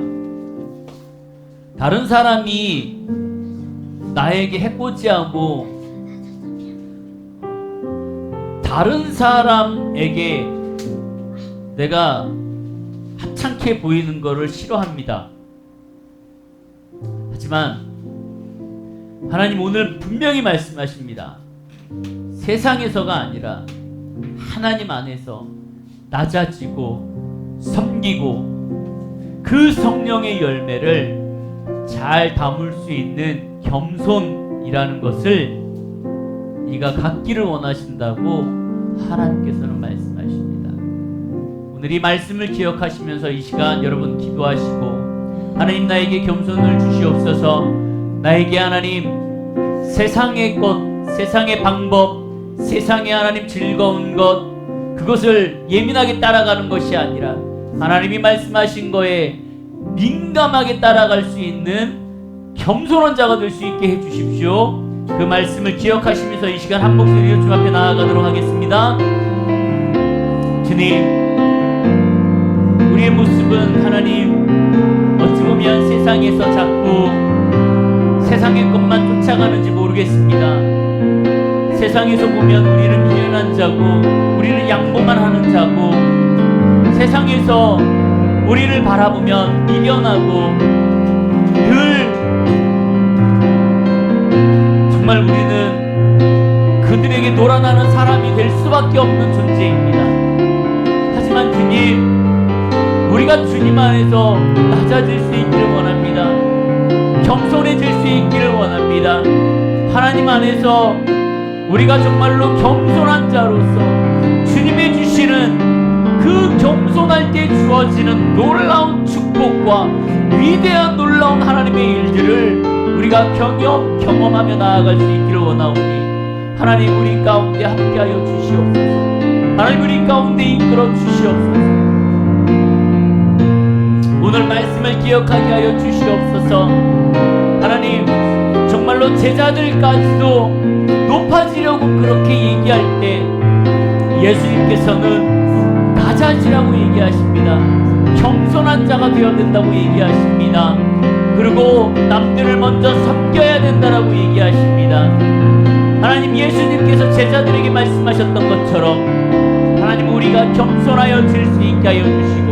다른 사람이 나에게 해코지하고 다른 사람에게 내가 하찮게 보이는 것을 싫어합니다. 하지만 하나님 오늘 분명히 말씀하십니다. 세상에서가 아니라 하나님 안에서 낮아지고 섬기고 그 성령의 열매를 잘 담을 수 있는 겸손이라는 것을 네가 갖기를 원하신다고 하나님께서는 말씀하십니다. 오늘 이 말씀을 기억하시면서 이 시간 여러분 기도하시고, 하나님 나에게 겸손을 주시옵소서. 나에게 하나님 세상의 것, 세상의 방법, 세상의 하나님 즐거운 것, 그것을 예민하게 따라가는 것이 아니라 하나님이 말씀하신 거에 민감하게 따라갈 수 있는 겸손한 자가 될 수 있게 해주십시오. 그 말씀을 기억하시면서 이 시간 한 목소리로 주 앞에 나아가도록 하겠습니다. 주님, 우리의 모습은 하나님 어찌 보면 세상에서 자꾸 세상의 것만 쫓아가는지 모르겠습니다. 세상에서 보면 우리는 미련한 자고 우리는 양보만 하는 자고, 세상에서 우리를 바라보면 미련하고 늘 정말 우리는 그들에게 놀아나는 사람이 될 수밖에 없는 존재입니다. 하지만 주님, 우리가 주님 안에서 낮아질 수 있기를 원합니다. 겸손해질 수 있기를 원합니다. 하나님 안에서 우리가 정말로 겸손한 자로서 주님이 주시는 그 겸손할 때 주어지는 놀라운 축복과 위대한 놀라운 하나님의 일들을 우리가 경험하며 나아갈 수 있기를 원하오니 하나님 우리 가운데 함께하여 주시옵소서. 하나님 우리 가운데 이끌어 주시옵소서. 오늘 말씀을 기억하게 하여 주시옵소서. 하나님 정말로 제자들까지도 높아지려고 그렇게 얘기할 때 예수님께서는 낮아지라고 얘기하십니다. 겸손한 자가 되어야 된다고 얘기하십니다. 그리고 남들을 먼저 섬겨야 된다라고 얘기하십니다. 하나님 예수님께서 제자들에게 말씀하셨던 것처럼 하나님 우리가 겸손하여질 수 있게 하여 주시고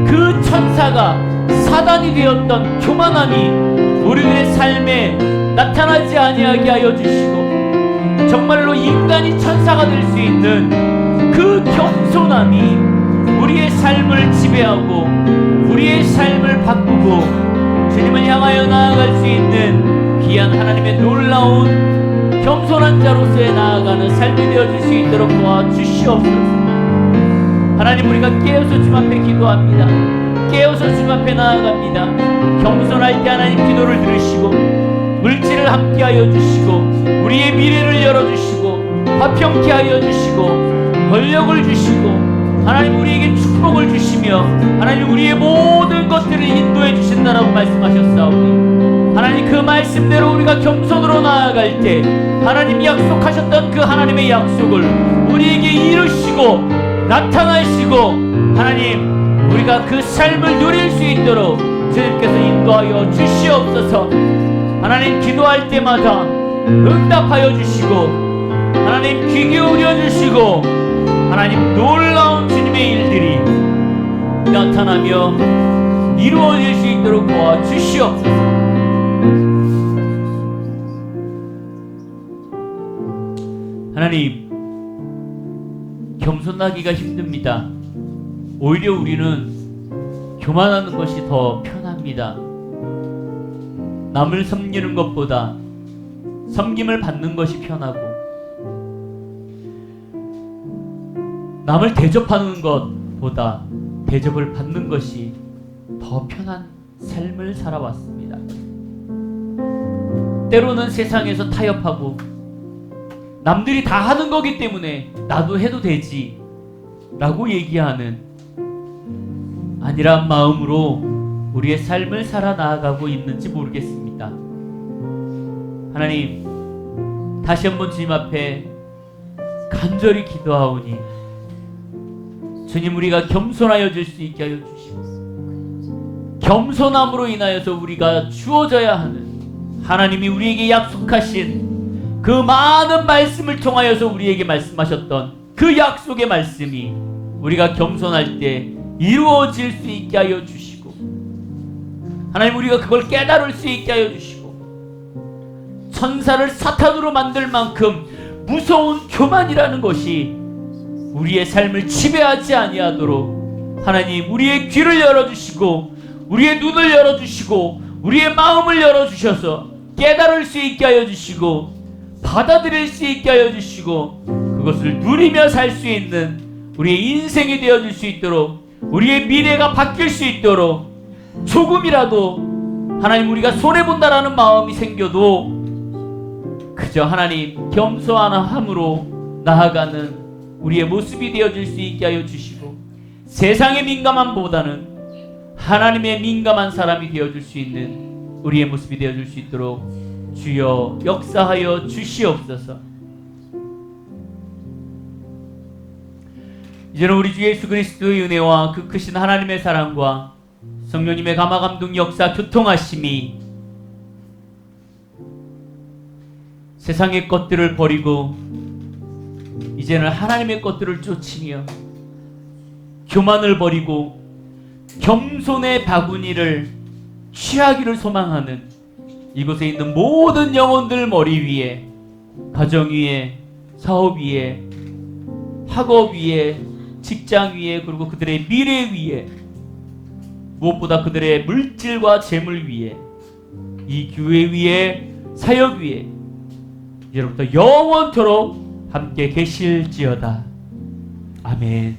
그 천사가 사단이 되었던 교만함이 우리들의 삶에 나타나지 아니하게 하여 주시고 정말로 인간이 천사가 될 수 있는 그 겸손함이 우리의 삶을 지배하고 우리의 삶을 바꾸고 주님을 향하여 나아갈 수 있는 귀한 하나님의 놀라운 겸손한 자로서의 나아가는 삶이 되어질 수 있도록 도와주시옵소서. 하나님 우리가 깨어서 주님 앞에 기도합니다. 깨어서 주님 앞에 나아갑니다. 겸손할 때 하나님 기도를 들으시고 물질을 함께하여 주시고 우리의 미래를 열어주시고 화평케 하여 주시고 권력을 주시고 하나님 우리에게 축복을 주시며 하나님 우리의 모든 것들을 인도해 주신다라고 말씀하셨사오니 하나님 그 말씀대로 우리가 겸손으로 나아갈 때 하나님이 약속하셨던 그 하나님의 약속을 우리에게 이루시고 나타나시고 하나님 우리가 그 삶을 누릴 수 있도록 주님께서 인도하여 주시옵소서. 하나님 기도할 때마다 응답하여 주시고 하나님 귀 기울여 주시고 하나님 놀라운 주님의 일들이 나타나며 이루어질 수 있도록 도와주시옵소서. 하나님 겸손하기가 힘듭니다. 오히려 우리는 교만하는 것이 더 편합니다. 남을 섬기는 것보다 섬김을 받는 것이 편하고 남을 대접하는 것보다 대접을 받는 것이 더 편한 삶을 살아왔습니다. 때로는 세상에서 타협하고 남들이 다 하는 거기 때문에 나도 해도 되지 라고 얘기하는 아니란 마음으로 우리의 삶을 살아나가고 있는지 모르겠습니다. 하나님 다시 한번 주님 앞에 간절히 기도하오니 주님 우리가 겸손하여질 수 있게 하여 주시옵소서. 겸손함으로 인하여서 우리가 주어져야 하는 하나님이 우리에게 약속하신 그 많은 말씀을 통하여서 우리에게 말씀하셨던 그 약속의 말씀이 우리가 겸손할 때 이루어질 수 있게 하여 주시고 하나님 우리가 그걸 깨달을 수 있게 하여 주시고 천사를 사탄으로 만들 만큼 무서운 교만이라는 것이 우리의 삶을 지배하지 아니하도록 하나님 우리의 귀를 열어주시고 우리의 눈을 열어주시고 우리의 마음을 열어주셔서 깨달을 수 있게 하여 주시고 받아들일 수 있게 하여 주시고 그것을 누리며 살 수 있는 우리의 인생이 되어질 수 있도록 우리의 미래가 바뀔 수 있도록 조금이라도 하나님 우리가 손해본다라는 마음이 생겨도 그저 하나님 겸손함으로 나아가는 우리의 모습이 되어질 수 있게 하여 주시고 세상의 민감함보다는 하나님의 민감한 사람이 되어줄 수 있는 우리의 모습이 되어줄 수 있도록 주여 역사하여 주시옵소서. 이제는 우리 주 예수 그리스도의 은혜와 그 크신 하나님의 사랑과 성령님의 감화감동 역사 교통하심이 세상의 것들을 버리고 이제는 하나님의 것들을 쫓으며 교만을 버리고 겸손의 바구니를 취하기를 소망하는 이곳에 있는 모든 영혼들 머리 위에 가정 위에 사업 위에 학업 위에 직장 위에 그리고 그들의 미래 위에 무엇보다 그들의 물질과 재물 위에 이 교회 위에 사역 위에 이제부터 영원토록 함께 계실지어다. 아멘.